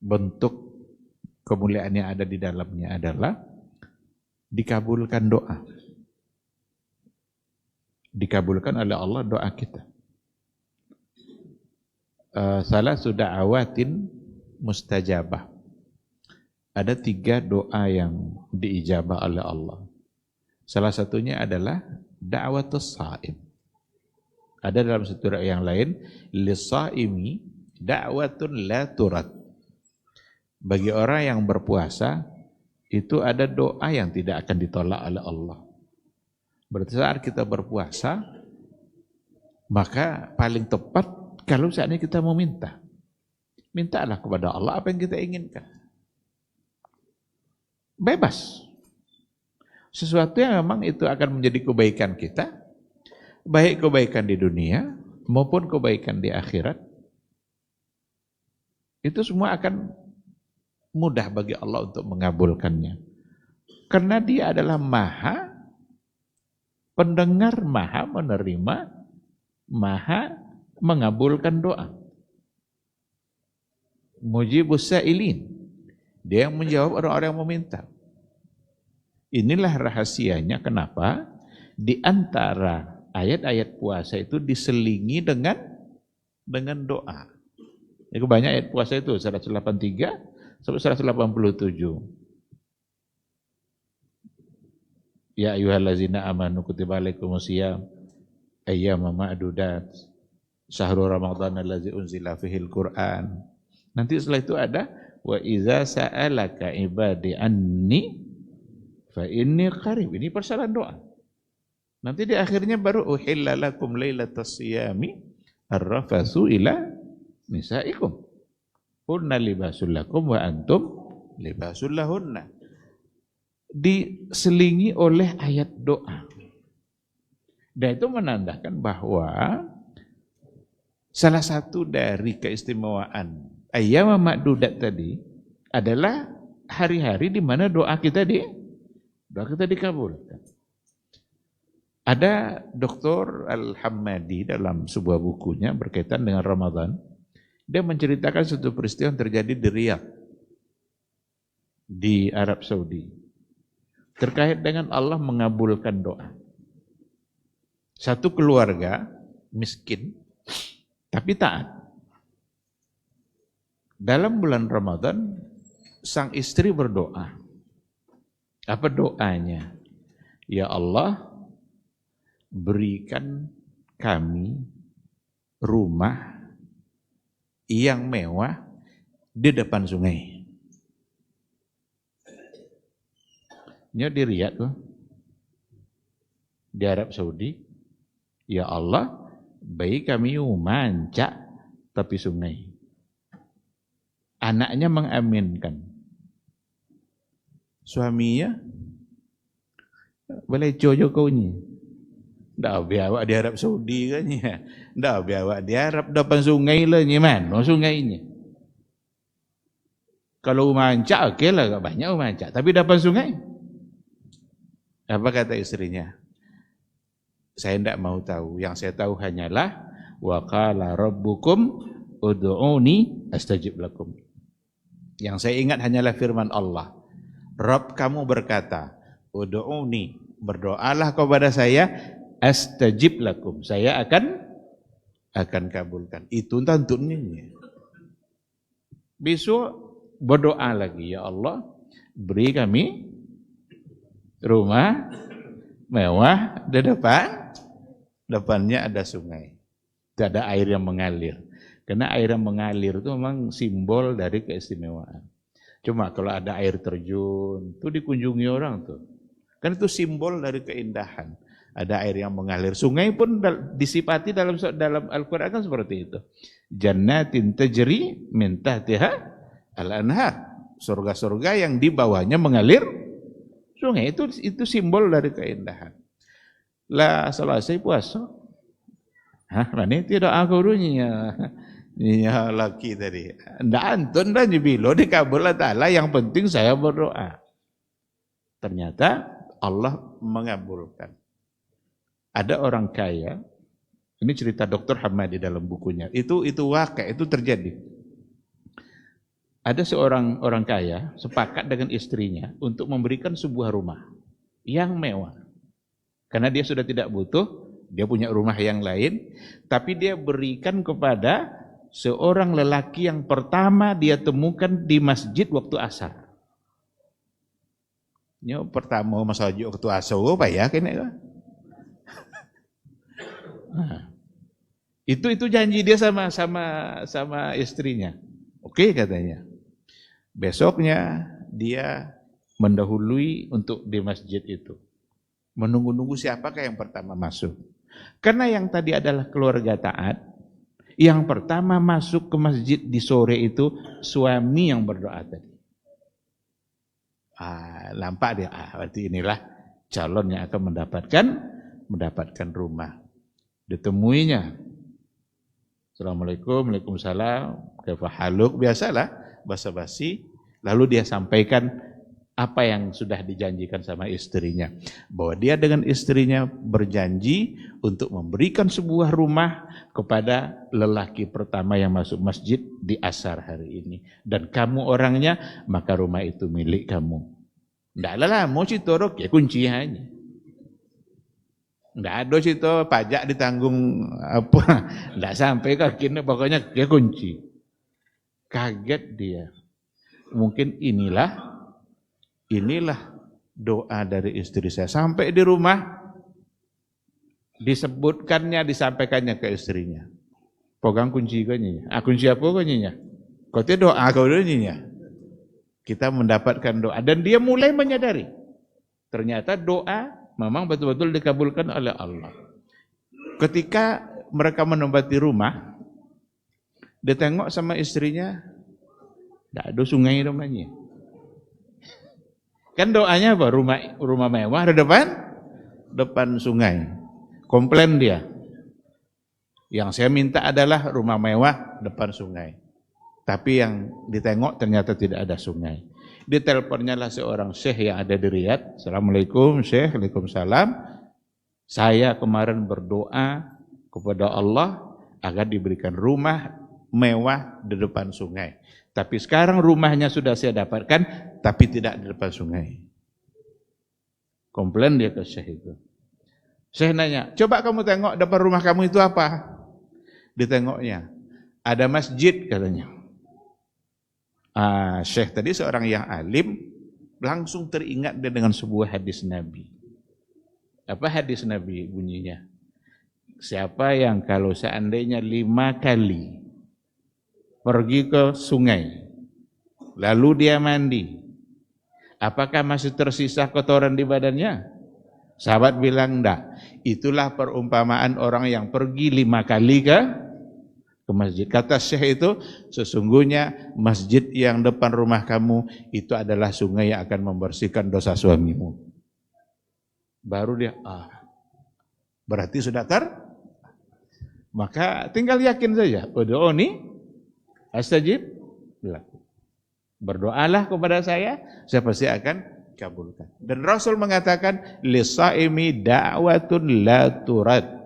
bentuk kemuliaan yang ada di dalamnya adalah dikabulkan doa. Dikabulkan oleh Allah doa kita. Salah sudah awatin mustajabah. Ada 3 doa yang diijabah oleh Allah. Salah satunya adalah da'watus sha'im. Ada dalam satu yang lain, lis-sha'imi da'watun la turad. Bagi orang yang berpuasa, itu ada doa yang tidak akan ditolak oleh Allah. Berarti saat kita berpuasa, maka paling tepat kalau saatnya kita mau minta. Mintalah kepada Allah apa yang kita inginkan. Bebas. Sesuatu yang memang itu akan menjadi kebaikan kita, baik kebaikan di dunia maupun kebaikan di akhirat, itu semua akan mudah bagi Allah untuk mengabulkannya. Karena dia adalah maha pendengar, maha menerima, maha mengabulkan doa. Mujibus sa'ilin. Dia yang menjawab orang-orang yang meminta. Inilah rahasianya kenapa di antara ayat-ayat puasa itu diselingi dengan doa. Ya, banyak ayat puasa itu 183 sampai 187. Ya ayyuhallazina amanu kutiba alaikumusiyam ayyaman ma'dudat syahrul ramadhan allazi unzila fihil Qur'an. Nanti setelah itu ada wa iza sa'alaka ibadi anni fa inni qarib. Ini persoalan doa. Nanti di akhirnya baru uhilla lakum lailatas siyami arrafatsu ila nisaikum. Hunna libasul lakum wa antum libasul lahunna. Diselingi oleh ayat doa. Dan itu menandakan bahwa salah satu dari keistimewaan ayyam ma'dudat tadi adalah hari-hari di mana doa kita dikabulkan. Ada Dr. Al-Hammadi dalam sebuah bukunya berkaitan dengan Ramadan, dia menceritakan satu peristiwa yang terjadi di Riyadh, di Arab Saudi, terkait dengan Allah mengabulkan doa. Satu keluarga miskin, tapi taat. Dalam bulan Ramadan, sang istri berdoa. Apa doanya? Ya Allah, berikan kami rumah yang mewah di depan sungai. Ini di Riyadh tuh, di Arab Saudi. Ya Allah, bayi kami mancak tepi sungai. Anaknya mengaminkan. Suaminya boleh jojo kau ni. Dah biawak di Arab Saudi kan ya. Dah biawak di Arab depan sungai lah ni mana sungainya. Kalau mancak okey lah, banyak mancak, tapi depan sungai. Apa kata istrinya? Saya tidak mau tahu. Yang saya tahu hanyalah wa qala rabbukum ud'uni astajib lakum. Yang saya ingat hanyalah firman Allah. Rabb kamu berkata, ud'uni, berdoalah kepada saya, astajib lakum. Saya akan kabulkan. Itu tentunya. Besok berdoa lagi, ya Allah, beri kami rumah mewah di depannya ada sungai. Tidak ada air yang mengalir. Karena air yang mengalir itu memang simbol dari keistimewaan. Cuma kalau ada air terjun, itu dikunjungi orang tuh. Kan itu simbol dari keindahan. Ada air yang mengalir. Sungai pun disifati dalam Al-Quran kan seperti itu. Jannatin tajri min tahtiha al-anhar. Surga-surga yang di bawahnya mengalir sungai. Itu simbol dari keindahan. Lah selesai puasa. Mana tidak aku dunia. Iya laki tadi. Ndak antun dah nyebilo dikabul Allah Ta'ala. Yang penting saya berdoa. Ternyata Allah mengabulkan. Ada orang kaya. Ini cerita Dr. Hammadi dalam bukunya. Itu wakil, itu terjadi. Ada seorang orang kaya sepakat dengan istrinya untuk memberikan sebuah rumah yang mewah. Karena dia sudah tidak butuh, dia punya rumah yang lain, tapi dia berikan kepada seorang lelaki yang pertama dia temukan di masjid waktu asar. Ini pertama masjid waktu asar apa ya kena? Nah, itu janji dia sama istrinya. Oke katanya. Besoknya dia mendahului untuk di masjid itu. Menunggu-nunggu siapakah yang pertama masuk. Karena yang tadi adalah keluarga taat, yang pertama masuk ke masjid di sore itu suami yang berdoa tadi. Nampak dia, berarti inilah calon yang akan mendapatkan rumah. Ditemuinya. Assalamualaikum, waalaikumsalam, kaifa haluk, biasalah basa-basi. Lalu dia sampaikan apa yang sudah dijanjikan sama istrinya. Bahwa dia dengan istrinya berjanji untuk memberikan sebuah rumah kepada lelaki pertama yang masuk masjid di asar hari ini. Dan kamu orangnya, maka rumah itu milik kamu. Tidak lah, mau citorok ya kunci hanya. Tidak ada situ pajak ditanggung apa, tidak sampai kakinya, pokoknya dia kunci. Kaget dia. Mungkin inilah doa dari istri saya. Sampai di rumah disampaikannya ke istrinya. Pegang kunci kau nyinya. Kunci apa kau nyinya? Kau tidak doa kau nyinya. Kita mendapatkan doa dan dia mulai menyadari. Ternyata doa memang betul-betul dikabulkan oleh Allah. Ketika mereka menempati rumah, dia tengok sama istrinya, tidak ada sungai rumahnya. Kan doanya apa? Rumah mewah di depan sungai. Komplain dia. Yang saya minta adalah rumah mewah depan sungai. Tapi yang ditengok ternyata tidak ada sungai. Diteleponnya lah seorang syekh yang ada di Riyadh. Assalamualaikum syekh, waalaikumsalam. Saya kemarin berdoa kepada Allah agar diberikan rumah mewah di depan sungai. Tapi sekarang rumahnya sudah saya dapatkan, tapi tidak di depan sungai. Komplain dia ke syekh itu. Syekh nanya, coba kamu tengok depan rumah kamu itu apa? Ditengoknya, ada masjid katanya. Syekh tadi seorang yang alim, langsung teringat dia dengan sebuah hadis Nabi. Apa hadis Nabi bunyinya? Siapa yang kalau seandainya 5 kali pergi ke sungai, lalu dia mandi, apakah masih tersisa kotoran di badannya? Sahabat bilang enggak. Itulah perumpamaan orang yang pergi 5 kali ke masjid. Kata syekh itu, sesungguhnya masjid yang depan rumah kamu itu adalah sungai yang akan membersihkan dosa suamimu. Baru dia, berarti sudah maka tinggal yakin saja. Ud'uni astajib lakum. Berdoalah kepada saya pasti akan kabulkan. Dan Rasul mengatakan, lisaimi da'watun la turad.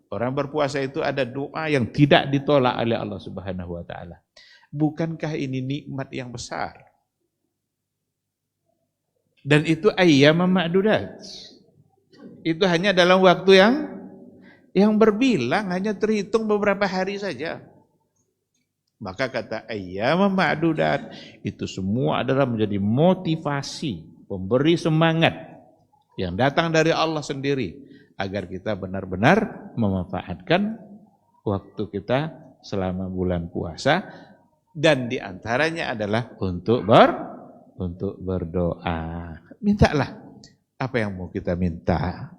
Orang berpuasa itu ada doa yang tidak ditolak oleh Allah Subhanahu wa taala. Bukankah ini nikmat yang besar? Dan itu ayyam ma'dudat. Itu hanya dalam waktu yang berbilang, hanya terhitung beberapa hari saja. Maka kata ayyam ma'dudat, itu semua adalah menjadi motivasi, pemberi semangat yang datang dari Allah sendiri agar kita benar-benar memanfaatkan waktu kita selama bulan puasa, dan diantaranya adalah untuk berdoa. Mintalah apa yang mau kita minta.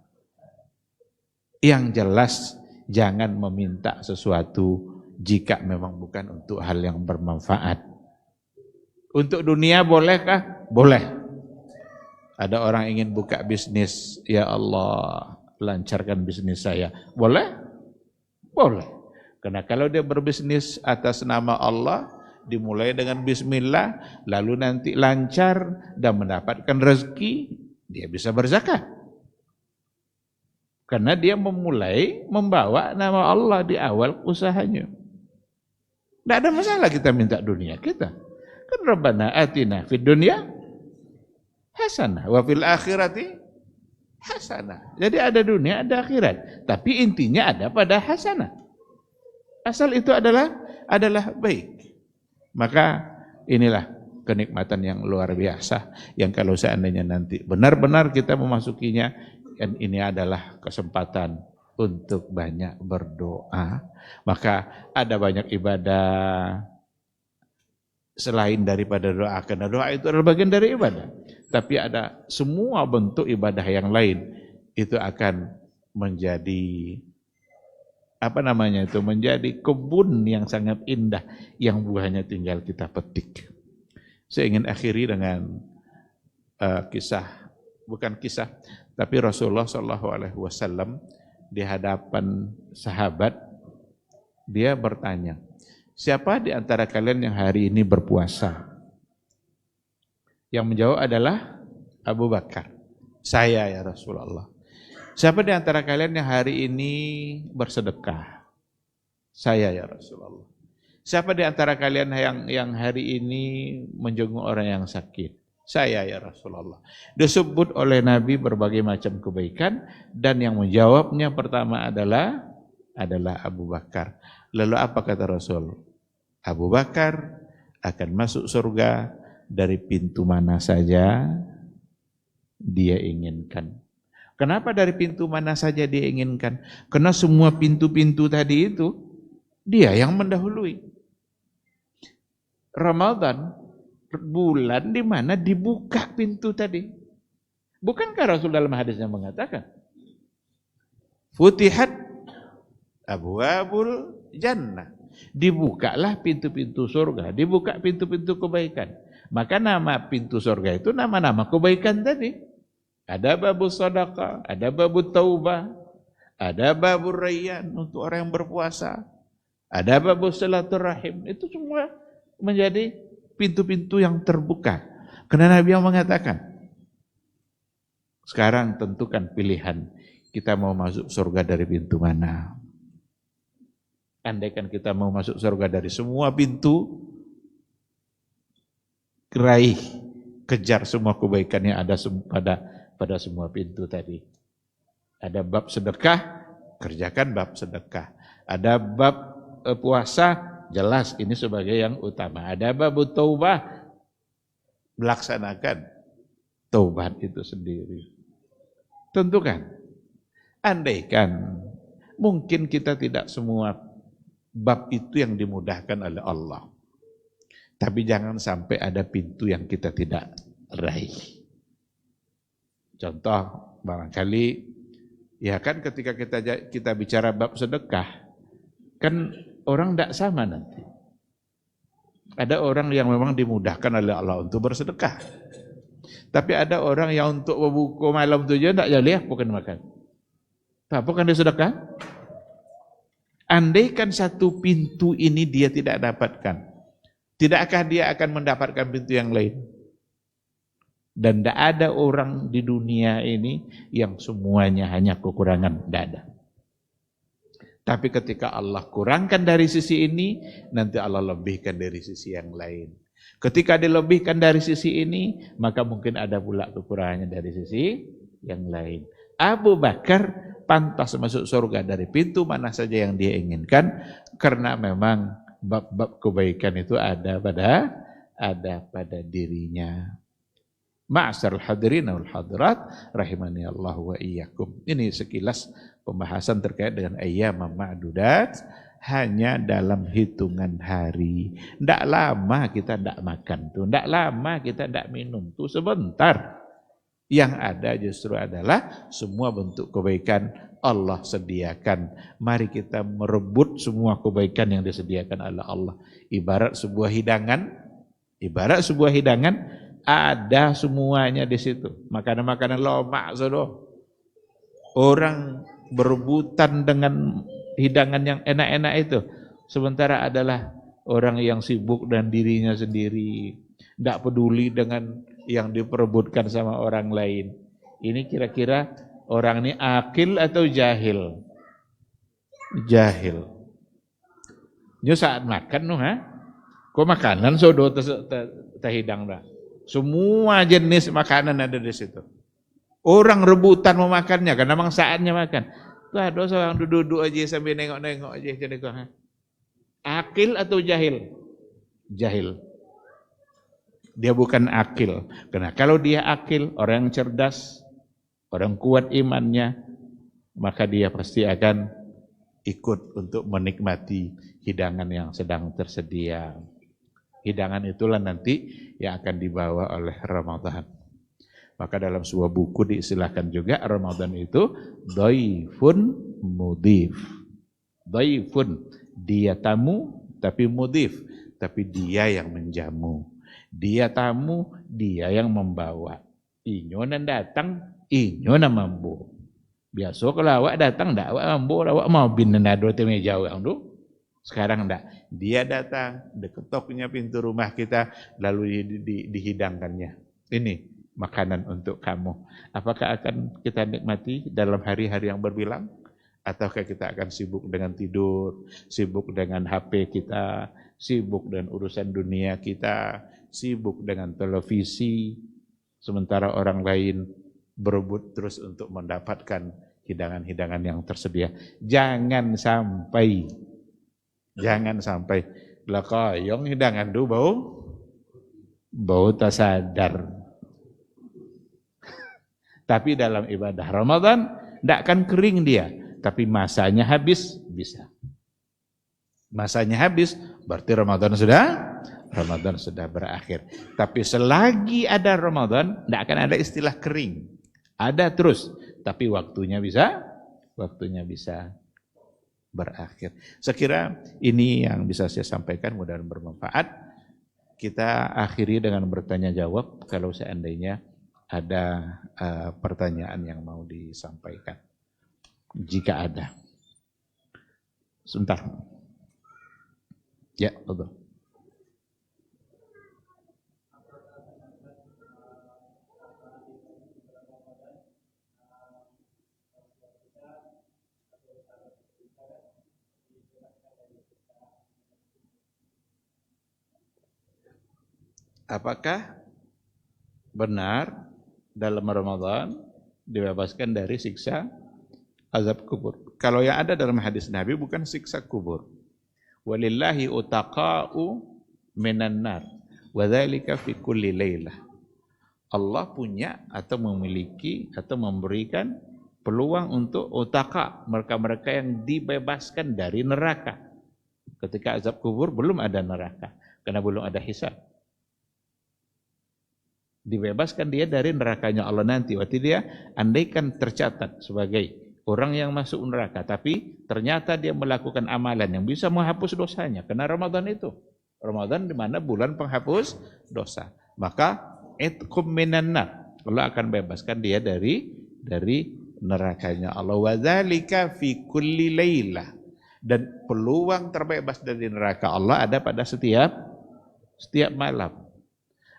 Yang jelas jangan meminta sesuatu jika memang bukan untuk hal yang bermanfaat. Untuk dunia bolehkah? Boleh. Ada orang ingin buka bisnis, ya Allah, lancarkan bisnis saya. Boleh? Boleh. Karena kalau dia berbisnis atas nama Allah, dimulai dengan bismillah, lalu nanti lancar dan mendapatkan rezeki, dia bisa berzakat. Karena dia membawa nama Allah di awal usahanya. Tidak ada masalah kita minta dunia kita. Kan Rabbana atina fid dunya hasanah wa fil akhirati hasanah. Jadi ada dunia, ada akhirat. Tapi intinya ada pada hasanah. Asal itu adalah baik. Maka inilah kenikmatan yang luar biasa. Yang kalau seandainya nanti benar-benar kita memasukinya, dan ini adalah kesempatan untuk banyak berdoa. Maka ada banyak ibadah selain daripada doa. Karena doa itu adalah bagian dari ibadah. Tapi ada semua bentuk ibadah yang lain itu akan menjadi menjadi kebun yang sangat indah yang buahnya tinggal kita petik. Saya ingin akhiri dengan bukan kisah, tapi Rasulullah SAW di hadapan sahabat, dia bertanya, siapa di antara kalian yang hari ini berpuasa? Yang menjawab adalah Abu Bakar. Saya ya Rasulullah. Siapa di antara kalian yang hari ini bersedekah? Saya ya Rasulullah. Siapa di antara kalian yang hari ini menjenguk orang yang sakit? Saya ya Rasulullah. Disebut oleh Nabi berbagai macam kebaikan dan yang menjawabnya pertama adalah Abu Bakar. Lalu apa kata Rasul? Abu Bakar akan masuk surga dari pintu mana saja dia inginkan. Kenapa dari pintu mana saja dia inginkan? Karena semua pintu-pintu tadi itu dia yang mendahului. Ramadan bulan di mana dibuka pintu tadi. Bukankah Rasul dalam hadisnya mengatakan, Futihat abwabul jannah. Dibukalah pintu-pintu surga, dibuka pintu-pintu kebaikan. Maka nama pintu surga itu nama-nama kebaikan tadi. Ada babu sedekah, ada babu taubah, ada babu rayyan untuk orang yang berpuasa, ada babu silaturahim. Itu semua menjadi pintu-pintu yang terbuka. Karena Nabi yang mengatakan, sekarang tentukan pilihan, kita mau masuk surga dari pintu mana. Andaikan kita mau masuk surga dari semua pintu, raih, kejar semua kebaikan yang ada pada semua pintu tadi. Ada bab sedekah, kerjakan bab sedekah. Ada bab puasa, jelas ini sebagai yang utama. Ada bab taubah, melaksanakan taubat itu sendiri. Tentukan. Andaikan mungkin kita tidak semua bab itu yang dimudahkan oleh Allah. Tapi jangan sampai ada pintu yang kita tidak raih. Contoh, barangkali, ya kan ketika kita bicara bab sedekah, kan orang tidak sama nanti. Ada orang yang memang dimudahkan oleh Allah untuk bersedekah. Tapi ada orang yang untuk berbuka malam tu je tak jadi, bukan makan. Apa kan dia sedekah? Andaikan satu pintu ini dia tidak dapatkan, tidakkah dia akan mendapatkan pintu yang lain? Dan tidak ada orang di dunia ini yang semuanya hanya kekurangan, tidak ada. Tapi ketika Allah kurangkan dari sisi ini, nanti Allah lebihkan dari sisi yang lain. Ketika dilebihkan dari sisi ini, maka mungkin ada pula kekurangannya dari sisi yang lain. Abu Bakar pantas masuk surga dari pintu mana saja yang dia inginkan, karena memang bab-bab kebaikan itu ada pada dirinya. Ma'asyaral hadirin wal hadirat rahimani Allah wa iyyakum. Ini sekilas pembahasan terkait dengan ayyam ma'dudat, hanya dalam hitungan hari. Tidak lama kita tidak makan tuh, tidak lama kita tidak minum tuh, sebentar. Yang ada justru adalah semua bentuk kebaikan Allah sediakan. Mari kita merebut semua kebaikan yang disediakan oleh Allah. Ibarat sebuah hidangan, ada semuanya di situ. Makanan-makanan lomak sodo. Orang berebutan dengan hidangan yang enak-enak itu. Sementara adalah orang yang sibuk dan dirinya sendiri. Tidak peduli dengan yang diperebutkan sama orang lain. Ini kira-kira orang ini akil atau jahil? Jahil. Ini saat makan noh, kok makanan sodo terhidang dah. Semua jenis makanan ada di situ. Orang rebutan mau makannya karena memang saatnya makan. Tuh ada seorang duduk-duduk aja sambil nengok-nengok aja jadi kok. Akil atau jahil? Jahil. Dia bukan akil. Karena kalau dia akil, orang yang cerdas, orang kuat imannya, maka dia pasti akan ikut untuk menikmati hidangan yang sedang tersedia. Hidangan itulah nanti yang akan dibawa oleh Ramadan. Maka dalam sebuah buku diistilahkan juga Ramadan itu dhaifun mudhif. Dhaifun, dia tamu tapi mudhif, tapi dia yang menjamu. Dia tamu, dia yang membawa. Inyo nan datang, inyo nan mambu. Biasa kalau awak datang ndak, awak ambo, awak mau binena dua meja orang tu. Sekarang ndak. Dia datang, deketoknya pintu rumah kita, lalu dihidangkannya. Ini makanan untuk kamu. Apakah akan kita nikmati dalam hari-hari yang berbilang? Ataukah kita akan sibuk dengan tidur, sibuk dengan HP kita, sibuk dengan urusan dunia kita, sibuk dengan televisi, sementara orang lain berebut terus untuk mendapatkan hidangan-hidangan yang tersedia. Jangan sampai lakayong hidangan du bau tak sadar. Tapi dalam ibadah Ramadan tidak akan kering dia, tapi masanya habis bisa. Masanya habis berarti Ramadan sudah berakhir. Tapi selagi ada Ramadan tidak akan ada istilah kering. Ada terus, tapi waktunya bisa berakhir. Saya kira ini yang bisa saya sampaikan, mudah-mudahan bermanfaat. Kita akhiri dengan bertanya jawab kalau seandainya ada pertanyaan yang mau disampaikan. Jika ada. Sebentar. Ya, betul. Apakah benar dalam Ramadan dibebaskan dari siksa azab kubur? Kalau yang ada dalam hadis Nabi bukan siksa kubur. Walillahi utaqa'u minan nar wa dzalika fi kulli lailah. Allah punya atau memiliki atau memberikan peluang untuk utaqa, mereka-mereka yang dibebaskan dari neraka. Ketika azab kubur belum ada neraka karena belum ada hisab. Dibebaskan dia dari nerakanya Allah nanti. Waktu dia andaikan tercatat sebagai orang yang masuk neraka, tapi ternyata dia melakukan amalan yang bisa menghapus dosanya. Karena Ramadan itu, Ramadan di mana bulan penghapus dosa. Maka itqum minan nar, Allah akan bebaskan dia dari nerakanya Allah. Wa dzalika fi kulli lailah. Dan peluang terbebas dari neraka Allah ada pada setiap malam.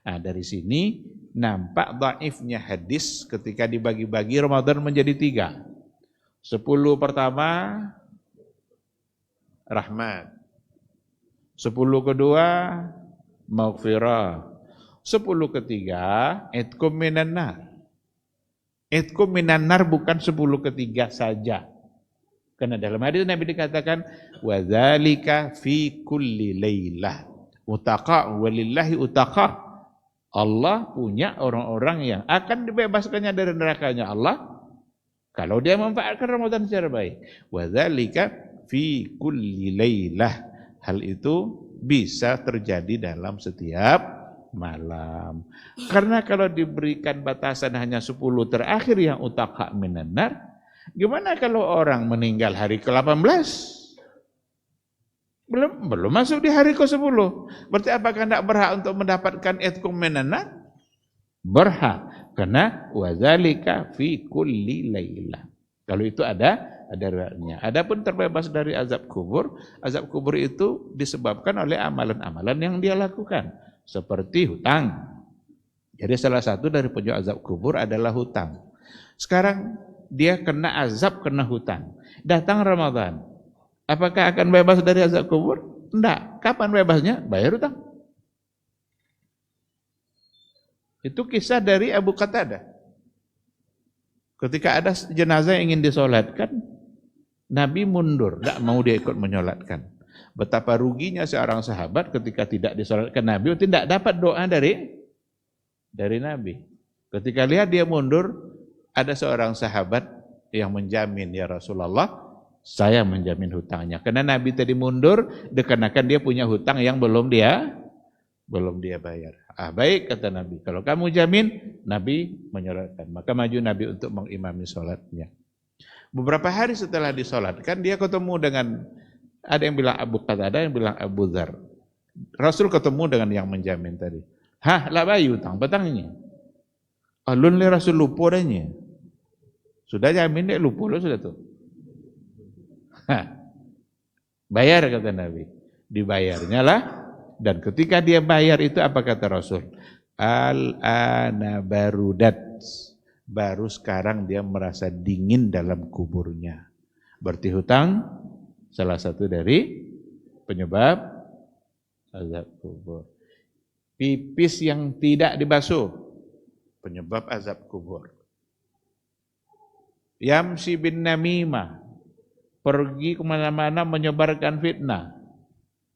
Nah, dari sini nampak dhaifnya hadis ketika dibagi-bagi Ramadan menjadi 3. 10 pertama rahmat, 10 kedua maghfirah, 10 ketiga itqum minan nar. Itqum minan nar bukan 10 ketiga saja. Karena dalam hadis Nabi dikatakan wa dzalika fi kulli lailah. Utaqa walillahi utaqa. Allah punya orang-orang yang akan dibebaskannya dari nerakanya Allah kalau dia memanfaatkan Ramadan secara baik. Wa dzalika fi kulli lailah. Hal itu bisa terjadi dalam setiap malam. Karena kalau diberikan batasan hanya 10 terakhir yang utaqa minan nar, gimana kalau orang meninggal hari ke-18? Belum masuk di hari ke-10. Berarti apakah tidak berhak untuk mendapatkan itqum minan nar? Berhak. Karena wadzalika fi kulli lailah. Kalau itu ada riwayatnya. Adapun terbebas dari azab kubur itu disebabkan oleh amalan-amalan yang dia lakukan. Seperti hutang. Jadi salah satu dari penyebab azab kubur adalah hutang. Sekarang dia kena azab, kena hutang. Datang Ramadan. Apakah akan bebas dari azab kubur? Tidak. Kapan bebasnya? Bayar hutang. Itu kisah dari Abu Qatadah. Ketika ada jenazah yang ingin disolatkan, Nabi mundur, tidak mau dia ikut menyolatkan. Betapa ruginya seorang sahabat ketika tidak disolatkan Nabi, tidak dapat doa dari Nabi. Ketika lihat dia mundur, ada seorang sahabat yang menjamin, ya Rasulullah, saya menjamin hutangnya. Karena Nabi tadi mundur, dikarenakan dia punya hutang yang belum dia bayar. Baik kata Nabi, kalau kamu jamin, Nabi menyolatkan. Maka maju Nabi untuk mengimami sholatnya. Beberapa hari setelah disolatkan, dia ketemu dengan, ada yang bilang Abu Qatadah, ada yang bilang Abu Dzar. Rasul ketemu dengan yang menjamin tadi. Lah bayi hutang, petangnya. Alun le Rasul lupa adanya. Sudah jamin deh lupa lo sudah tuh. Bayar kata Nabi. Dibayarnya lah. Dan ketika dia bayar itu apa kata Rasul? Al-ana barudat. Baru sekarang dia merasa dingin dalam kuburnya. Berarti hutang salah satu dari penyebab azab kubur. Pipis yang tidak dibasuh, penyebab azab kubur. Yamsi bin namimah, pergi kemana-mana menyebarkan fitnah.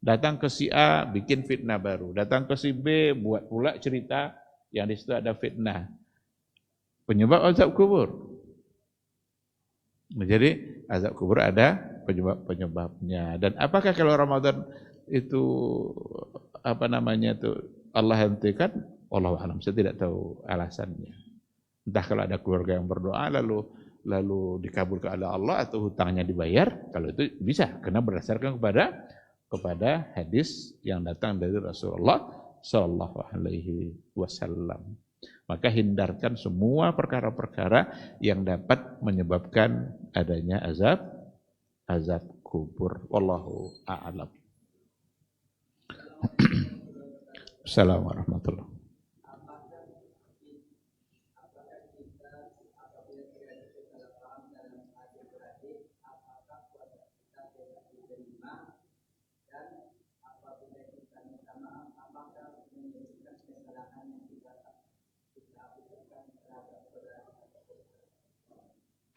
Datang ke si A, bikin fitnah baru. Datang ke si B, buat pula cerita yang di situ ada fitnah. Penyebab azab kubur. Jadi azab kubur ada penyebab-penyebabnya. Dan apakah kalau Ramadan itu Allah hentikan? Wallahu a'lam, saya tidak tahu alasannya. Entah kalau ada keluarga yang berdoa lalu dikabulkan oleh Allah atau hutangnya dibayar, kalau itu bisa karena berdasarkan kepada hadis yang datang dari Rasulullah sallallahu alaihi wasallam. Maka hindarkan semua perkara-perkara yang dapat menyebabkan adanya azab kubur. Wallahu a'lam. Assalamualaikum warahmatullahi wabarakatuh.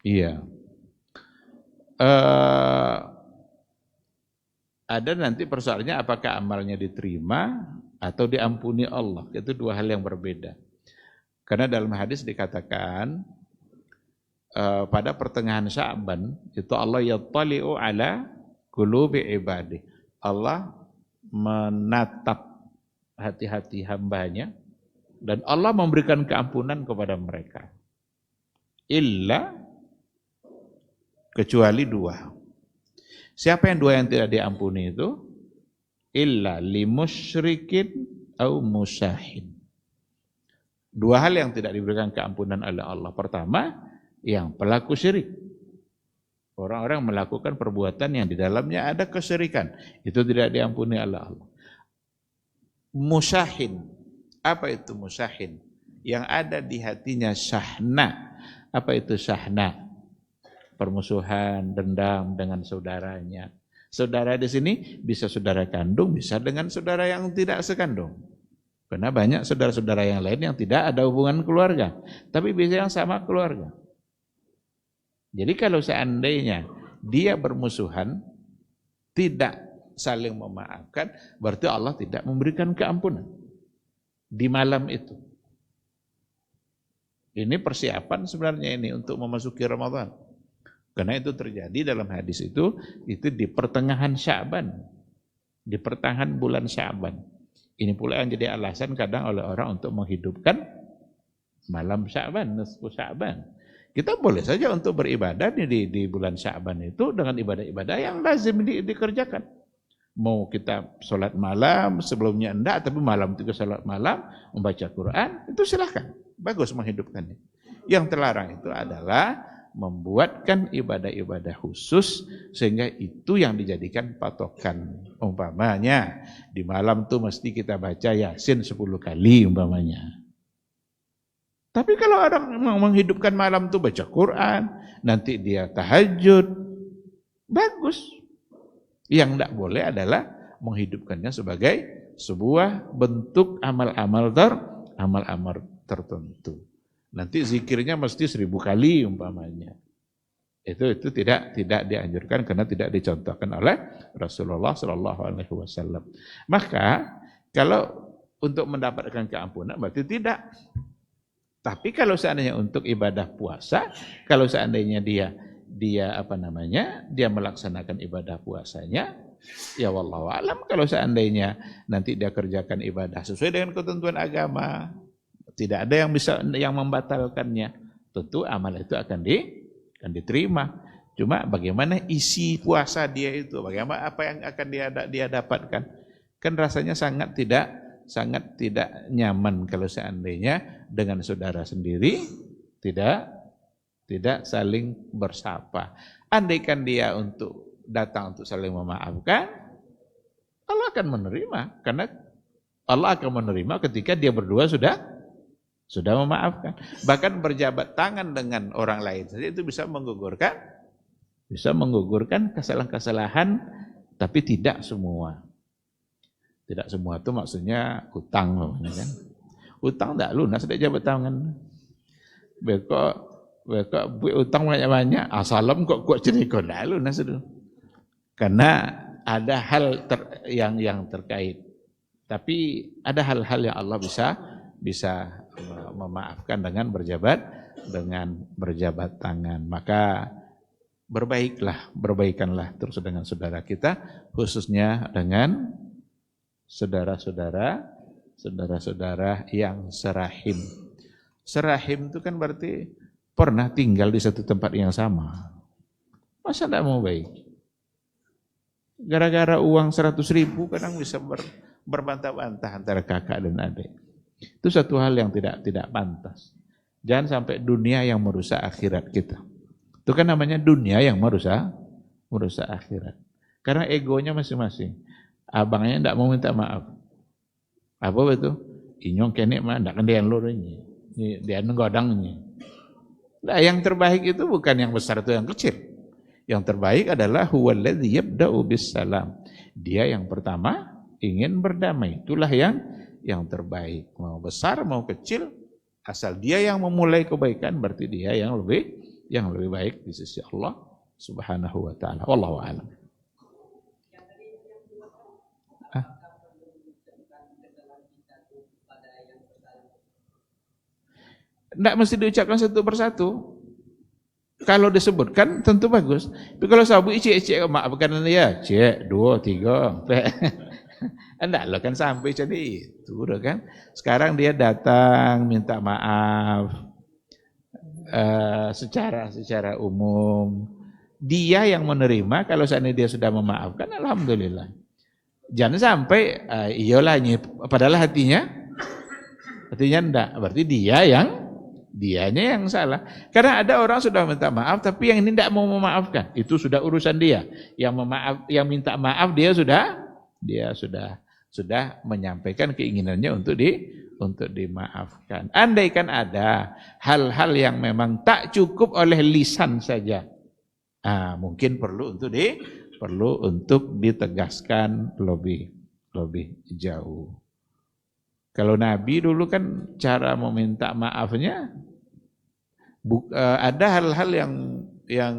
Iya. Ada nanti persoalannya apakah amalnya diterima atau diampuni Allah. Itu dua hal yang berbeda. Karena dalam hadis dikatakan pada pertengahan Sya'ban itu Allah yattali'u ala qulubi ibadih. Allah menatap hati-hati hambanya dan Allah memberikan keampunan kepada mereka. Kecuali dua. Siapa yang dua yang tidak diampuni itu? Illa limusyrikin au musahin. Dua hal yang tidak diberikan keampunan oleh Allah. Pertama, yang pelaku syirik. Orang-orang melakukan perbuatan yang di dalamnya ada kesyirikan. Itu tidak diampuni oleh Allah. Musahin. Apa itu musahin? Yang ada di hatinya syahna. Apa itu syahna? Permusuhan, dendam dengan saudaranya. Saudara di sini bisa saudara kandung, bisa dengan saudara yang tidak sekandung. Karena banyak saudara-saudara yang lain yang tidak ada hubungan keluarga, tapi bisa yang sama keluarga. Jadi kalau seandainya dia bermusuhan, tidak saling memaafkan, berarti Allah tidak memberikan keampunan di malam itu. Ini persiapan sebenarnya ini untuk memasuki Ramadan. Karena itu terjadi dalam hadis itu di pertengahan Sya'ban. Di pertengahan bulan Sya'ban. Ini pula yang jadi alasan kadang oleh orang untuk menghidupkan malam Sya'ban, nisfu Sya'ban. Kita boleh saja untuk beribadah di bulan Sya'ban itu dengan ibadah-ibadah yang lazim dikerjakan. Mau kita sholat malam, sebelumnya enggak, tapi malam juga sholat malam, membaca Quran, itu silahkan. Bagus menghidupkannya. Yang terlarang itu adalah membuatkan ibadah-ibadah khusus sehingga itu yang dijadikan patokan. Umpamanya di malam tuh mesti kita baca Yasin 10 kali umpamanya. Tapi kalau orang menghidupkan malam tuh baca Quran, nanti dia tahajud, bagus. Yang tidak boleh adalah menghidupkannya sebagai sebuah bentuk amal-amal tertentu. Nanti zikirnya mesti 1000 kali umpamanya. Itu tidak dianjurkan karena tidak dicontohkan oleh Rasulullah sallallahu alaihi wasallam. Maka kalau untuk mendapatkan keampunan berarti tidak. Tapi kalau seandainya untuk ibadah puasa, kalau seandainya dia melaksanakan ibadah puasanya, ya wallahu alam, kalau seandainya nanti dia kerjakan ibadah sesuai dengan ketentuan agama, tidak ada yang membatalkannya. Tentu amal itu akan diterima. Cuma bagaimana isi puasa dia itu, bagaimana apa yang akan dia dapatkan. Kan rasanya sangat tidak nyaman kalau seandainya dengan saudara sendiri tidak tidak saling bersapa. Andaikan dia untuk datang untuk saling memaafkan, Allah akan menerima, karena Allah akan menerima ketika dia berdua sudah memaafkan. Bahkan berjabat tangan dengan orang lain saja itu bisa menggugurkan kesalahan-kesalahan, tapi tidak semua. Tidak semua itu maksudnya utang, kan? Utang tak lunas sudah jabat tangan. Bekok utang banyak-banyak, asalam kok kuat cerita tak lunas itu. Karena ada hal yang terkait. Tapi ada hal-hal yang Allah bisa memaafkan dengan berjabat tangan. Maka berbaikanlah terus dengan saudara kita, khususnya dengan saudara-saudara yang serahim. Serahim itu kan berarti pernah tinggal di satu tempat yang sama. Masa tidak mau baik? Gara-gara uang 100.000 kadang bisa berbantah-bantah antara kakak dan adik. Itu satu hal yang tidak pantas. Jangan sampai dunia yang merusak akhirat kita. Itu kan namanya dunia yang merusak akhirat. Karena egonya masing-masing. Abangnya tidak mau minta maaf. Apa betul? Inyong kene mah ndak kendian lur ini. Dia nggodangnya. Nah, yang terbaik itu bukan yang besar itu yang kecil. Yang terbaik adalah huwallazi yabda'u bis-salam. Dia yang pertama ingin berdamai. Itulah yang terbaik. Mau besar mau kecil, asal dia yang memulai kebaikan berarti dia yang lebih baik di sisi Allah Subhanahu wa taala. Wallahu a'lam. Tidak mesti diucapkan satu persatu. Kalau disebutkan tentu bagus. Tapi kalau sabu icik-icik maafkan ya, cek 2, 3. Enggak lo kan sampai jadi itu udah kan. Sekarang dia datang minta maaf secara umum. Dia yang menerima, kalau seandainya dia sudah memaafkan, alhamdulillah. Jangan sampai iyalah padahal hatinya enggak. Berarti dianya yang salah. Karena ada orang sudah minta maaf tapi yang ini tidak mau memaafkan. Itu sudah urusan dia. Yang minta maaf dia sudah menyampaikan keinginannya untuk dimaafkan. Andaikan ada hal-hal yang memang tak cukup oleh lisan saja. Mungkin perlu untuk ditegaskan lebih jauh. Kalau Nabi dulu kan cara meminta maafnya ada hal-hal yang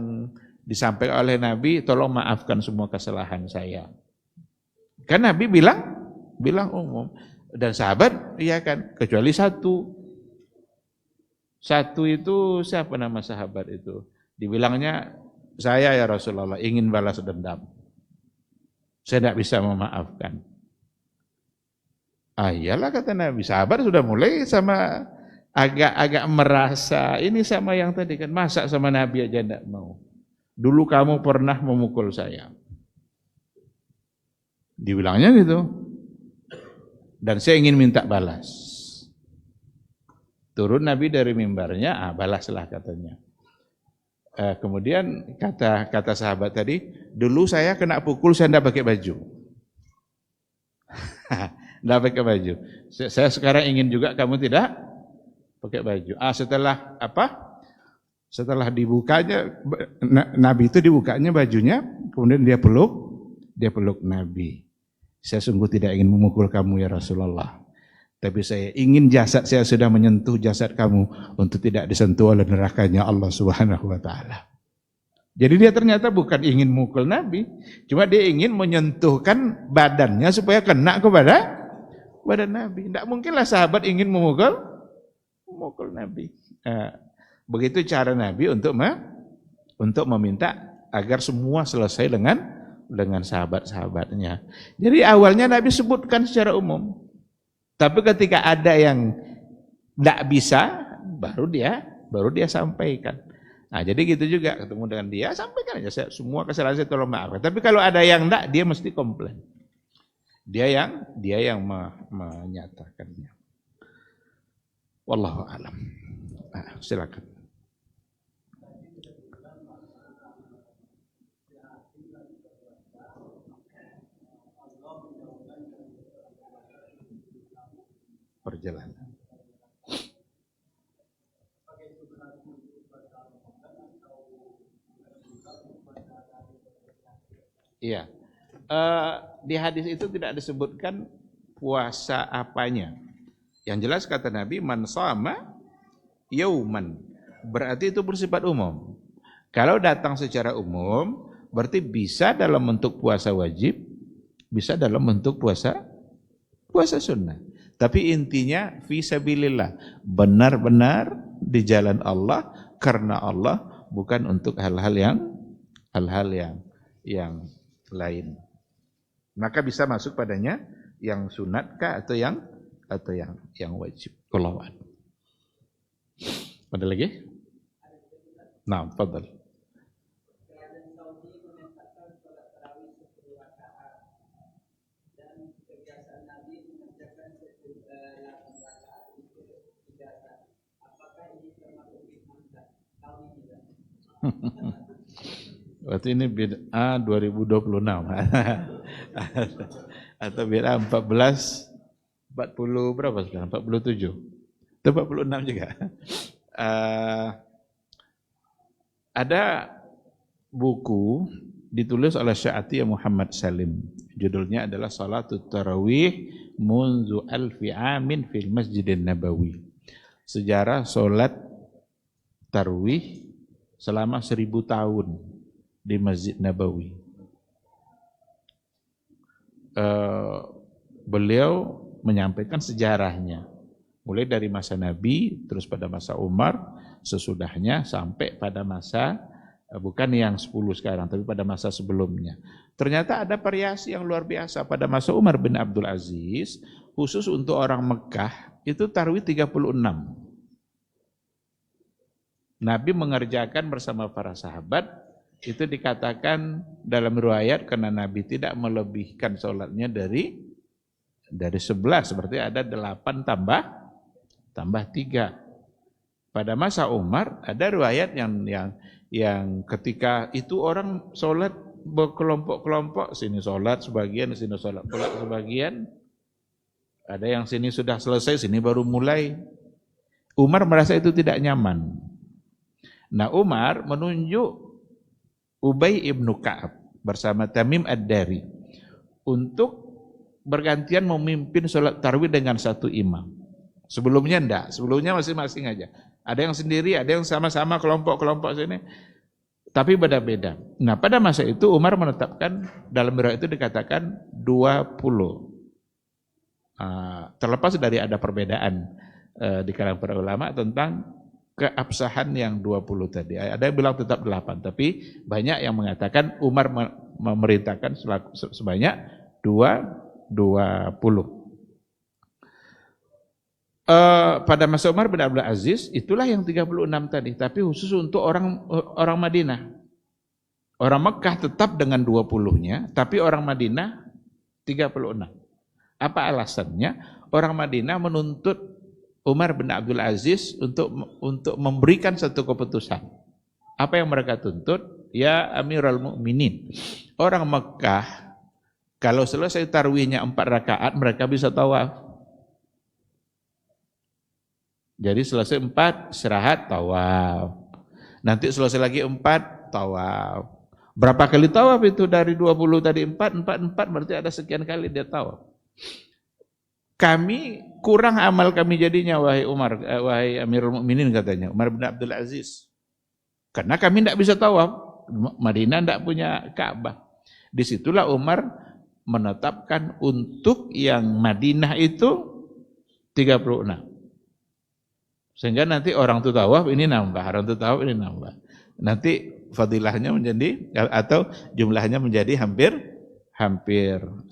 disampaikan oleh Nabi, tolong maafkan semua kesalahan saya. Kan Nabi bilang umum, dan sahabat iya kan, kecuali satu. Satu itu siapa nama sahabat itu? Dibilangnya, saya ya Rasulullah ingin balas dendam. Saya tidak bisa memaafkan. Iyalah kata Nabi, sahabat sudah mulai sama agak merasa ini sama yang tadi kan, masa sama Nabi aja tidak mau. Dulu kamu pernah memukul saya. Dibilangnya gitu. Dan saya ingin minta balas. Turun Nabi dari mimbarnya, balaslah katanya. Kemudian kata sahabat tadi, dulu saya kena pukul saya tidak pakai baju. Tidak pakai baju. Saya sekarang ingin juga kamu tidak pakai baju. Setelah apa? Setelah dibukanya Nabi itu dibukanya bajunya, kemudian dia peluk Nabi. Saya sungguh tidak ingin memukul kamu ya Rasulullah. Tapi saya ingin jasad saya sudah menyentuh jasad kamu untuk tidak disentuh oleh nerakanya Allah Subhanahu wa taala. Jadi dia ternyata bukan ingin memukul Nabi, cuma dia ingin menyentuhkan badannya supaya kena kepada badan Nabi. Tidak mungkinlah sahabat ingin memukul Nabi. Begitu cara Nabi untuk meminta agar semua selesai dengan sahabat-sahabatnya. Jadi awalnya Nabi sebutkan secara umum. Tapi ketika ada yang tidak bisa, baru dia sampaikan. Nah, jadi gitu juga ketemu dengan dia, sampaikan aja semua kesalahan saya tolong maafkan. Tapi kalau ada yang tidak, dia mesti komplain. Dia yang menyatakannya. Wallahu a'lam. Silakan. perjalanan. Iya. Di hadis itu tidak disebutkan puasa apanya. Yang jelas kata Nabi, man shama yauman. Berarti itu bersifat umum. Kalau datang secara umum, berarti bisa dalam bentuk puasa wajib, bisa dalam bentuk puasa sunnah. Tapi intinya fisabilillah, benar-benar di jalan Allah, karena Allah, bukan untuk hal-hal yang lain. Maka bisa masuk padanya yang sunat kah atau yang wajib. Allahu a'lam. Ada lagi? Nah, fadhal. Waktu ini bid'ah 2026 atau bid'ah 40 berapa sekarang? 47 atau 46 juga. Ada buku ditulis oleh Syekh Muhammad Salim. Judulnya adalah Salatut Tarawih Munzu Alfi Amin fil Masjidin Nabawi. Sejarah salat tarawih selama 1000 tahun di Masjid Nabawi. Beliau menyampaikan sejarahnya, mulai dari masa Nabi, terus pada masa Umar, sesudahnya sampai pada masa, bukan yang 10 sekarang, tapi pada masa sebelumnya. Ternyata ada variasi yang luar biasa. Pada masa Umar bin Abdul Aziz, khusus untuk orang Mekah, itu tarawih 36. Nabi mengerjakan bersama para sahabat, itu dikatakan dalam riwayat karena Nabi tidak melebihkan sholatnya dari 11, berarti ada 8 tambah 3. Pada masa Umar ada riwayat yang ketika itu orang sholat berkelompok-kelompok, sini sholat sebagian, sini sholat pula sebagian. Ada yang sini sudah selesai, sini baru mulai. Umar merasa itu tidak nyaman. Nah, Umar menunjuk Ubay ibnu Ka'ab bersama Tamim Ad-Dari untuk bergantian memimpin sholat tarawih dengan satu imam. Sebelumnya enggak, sebelumnya masing-masing aja. Ada yang sendiri, ada yang sama-sama kelompok-kelompok sini. Tapi beda-beda. Nah, pada masa itu Umar menetapkan, dalam riwayat itu dikatakan 20. Terlepas dari ada perbedaan di kalangan para ulama tentang keabsahan yang 20 tadi. Ada yang bilang tetap 8, tapi banyak yang mengatakan Umar memerintahkan sebanyak 20. Pada masa Umar bin Abdul Aziz, itulah yang 36 tadi, tapi khusus untuk orang Madinah. Orang Mekah tetap dengan 20-nya, tapi orang Madinah 36. Apa alasannya? Orang Madinah menuntut Umar bin Abdul Aziz untuk memberikan satu keputusan. Apa yang mereka tuntut? Ya Amirul Mukminin, orang Mekah kalau selesai tarawihnya 4 rakaat mereka bisa tawaf. Jadi selesai 4 istirahat tawaf. Nanti selesai lagi 4 tawaf. Berapa kali tawaf itu dari 20 tadi 4 berarti ada sekian kali dia tawaf. Kami kurang amal kami jadinya wahai Umar, wahai Amirul Mukminin katanya, Umar bin Abdul Aziz. Karena kami tidak bisa tawaf, Madinah tidak punya Ka'bah. Disitulah Umar menetapkan untuk yang Madinah itu 36. Sehingga nanti orang itu tawaf ini nambah, orang itu tawaf ini nambah. Nanti fadilahnya menjadi atau jumlahnya menjadi hampir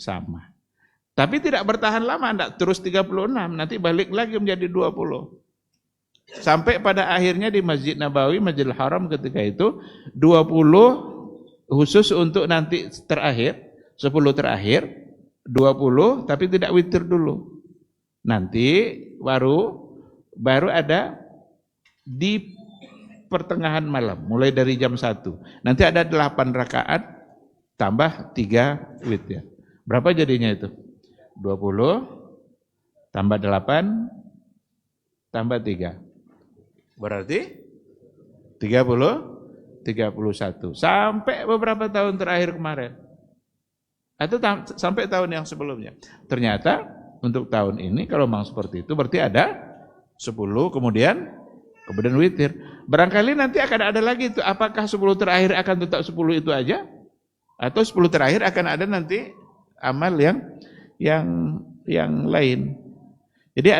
sama. Tapi tidak bertahan lama, tidak terus 36, nanti balik lagi menjadi 20. Sampai pada akhirnya di Masjid Nabawi, Masjidil Haram ketika itu 20 khusus untuk nanti terakhir, 10 terakhir, 20 tapi tidak witir dulu. Nanti baru ada di pertengahan malam, mulai dari jam 1. Nanti ada 8 rakaat tambah 3 witir. Berapa jadinya itu? 20 tambah 8 tambah 3. Berarti 31. Sampai beberapa tahun terakhir kemarin. Atau sampai tahun yang sebelumnya. Ternyata untuk tahun ini kalau memang seperti itu berarti ada 10 kemudian witir. Barangkali nanti akan ada lagi itu. Apakah 10 terakhir akan tetap 10 itu aja? Atau 10 terakhir akan ada nanti amal yang lain. Jadi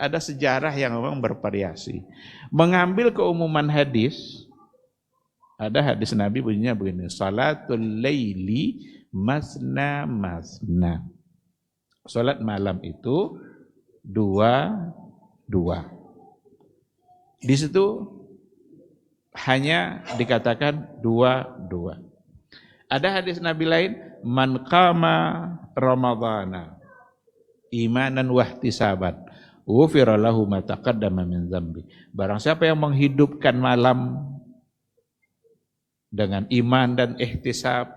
ada sejarah yang memang bervariasi. Mengambil keumuman hadis, ada hadis Nabi bunyinya begini, salatul laili masna masna. Salat malam itu 2. Di situ hanya dikatakan 2. Ada hadis Nabi lain, man qama ramadhana imanan wahtisaban ghufira lahu ma taqaddama min dzambi. Barang siapa yang menghidupkan malam dengan iman dan ihtisab,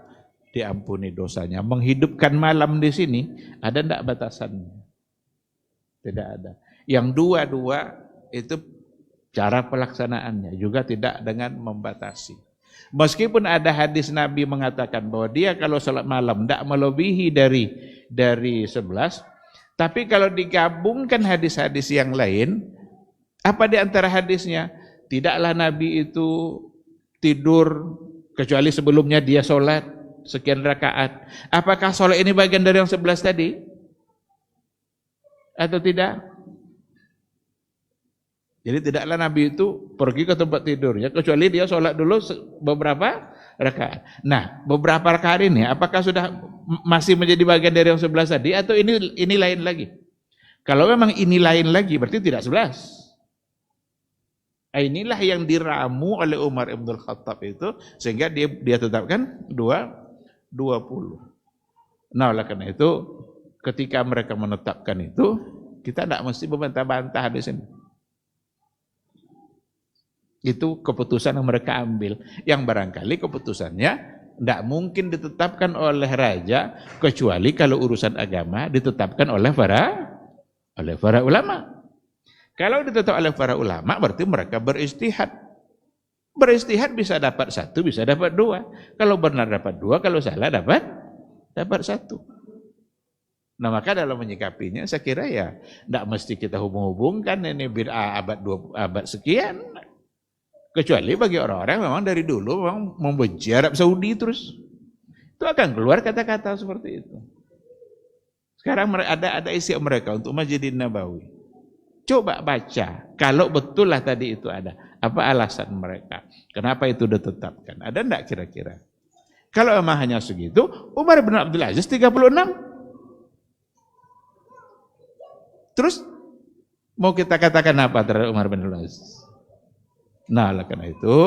diampuni dosanya. Menghidupkan malam di sini ada enggak batasannya? Tidak ada. Yang 2 itu cara pelaksanaannya juga tidak dengan membatasi. Meskipun ada hadis Nabi mengatakan bahwa dia kalau salat malam tidak melebihi dari 11, tapi kalau digabungkan hadis-hadis yang lain, apa di antara hadisnya? Tidaklah Nabi itu tidur kecuali sebelumnya dia sholat sekian rakaat. Apakah sholat ini bagian dari yang 11 tadi? Atau tidak? Jadi tidaklah Nabi itu pergi ke tempat tidurnya kecuali dia sholat dulu beberapa rakaat. Nah, beberapa rakaat ini apakah sudah masih menjadi bagian dari yang 11 tadi atau ini lain lagi? Kalau memang ini lain lagi berarti tidak 11. Inilah yang diramu oleh Umar Ibn Khattab itu sehingga dia tetapkan 20. Nah, oleh karena itu ketika mereka menetapkan itu kita tidak mesti membantah-bantah di sini. Itu keputusan yang mereka ambil. Yang barangkali keputusannya tidak mungkin ditetapkan oleh raja kecuali kalau urusan agama ditetapkan oleh para ulama. Kalau ditetapkan oleh para ulama berarti mereka beristihad. Beristihad bisa dapat 1, bisa dapat 2. Kalau benar dapat 2, kalau salah dapat 1. Nah, maka dalam menyikapinya saya kira ya tidak mesti kita hubung-hubungkan ini bid'ah abad sekian. Kecuali bagi orang-orang memang dari dulu memang membenci Arab Saudi terus. Itu akan keluar kata-kata seperti itu. Sekarang ada isi mereka untuk Masjidin Nabawi. Coba baca, kalau betul lah tadi itu ada. Apa alasan mereka? Kenapa itu ditetapkan? Ada enggak kira-kira? Kalau memang hanya segitu, Umar bin Abdul Aziz 36. Terus mau kita katakan apa terhadap Umar bin Abdul Aziz? Nah, oleh karena itu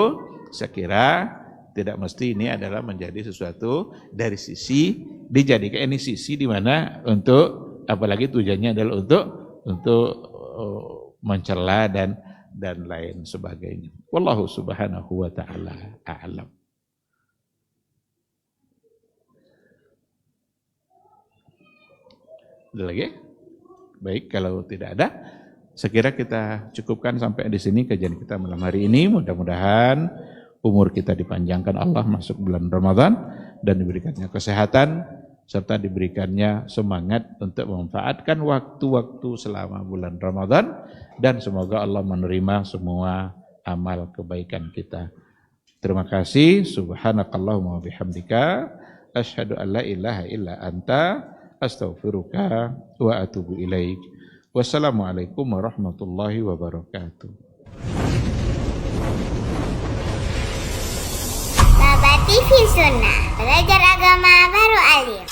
saya kira tidak mesti ini adalah menjadi sesuatu dari sisi dijadikan ini sisi di mana untuk apalagi tujuannya adalah untuk mencela dan lain sebagainya. Wallahu subhanahu wa ta'ala a'lam. Ada lagi? Baik, kalau tidak ada saya kira kita cukupkan sampai di sini kajian kita malam hari ini. Mudah-mudahan umur kita dipanjangkan Allah masuk bulan Ramadan dan diberikannya kesehatan serta diberikannya semangat untuk memanfaatkan waktu-waktu selama bulan Ramadan dan semoga Allah menerima semua amal kebaikan kita. Terima kasih. Subhanakallahumma wa bihamdika asyhadu an la ilaha illa anta astaghfiruka wa atubu ilaik. Wassalamualaikum warahmatullahi wabarakatuh. Baba TV Sunnah, belajar agama baru alim.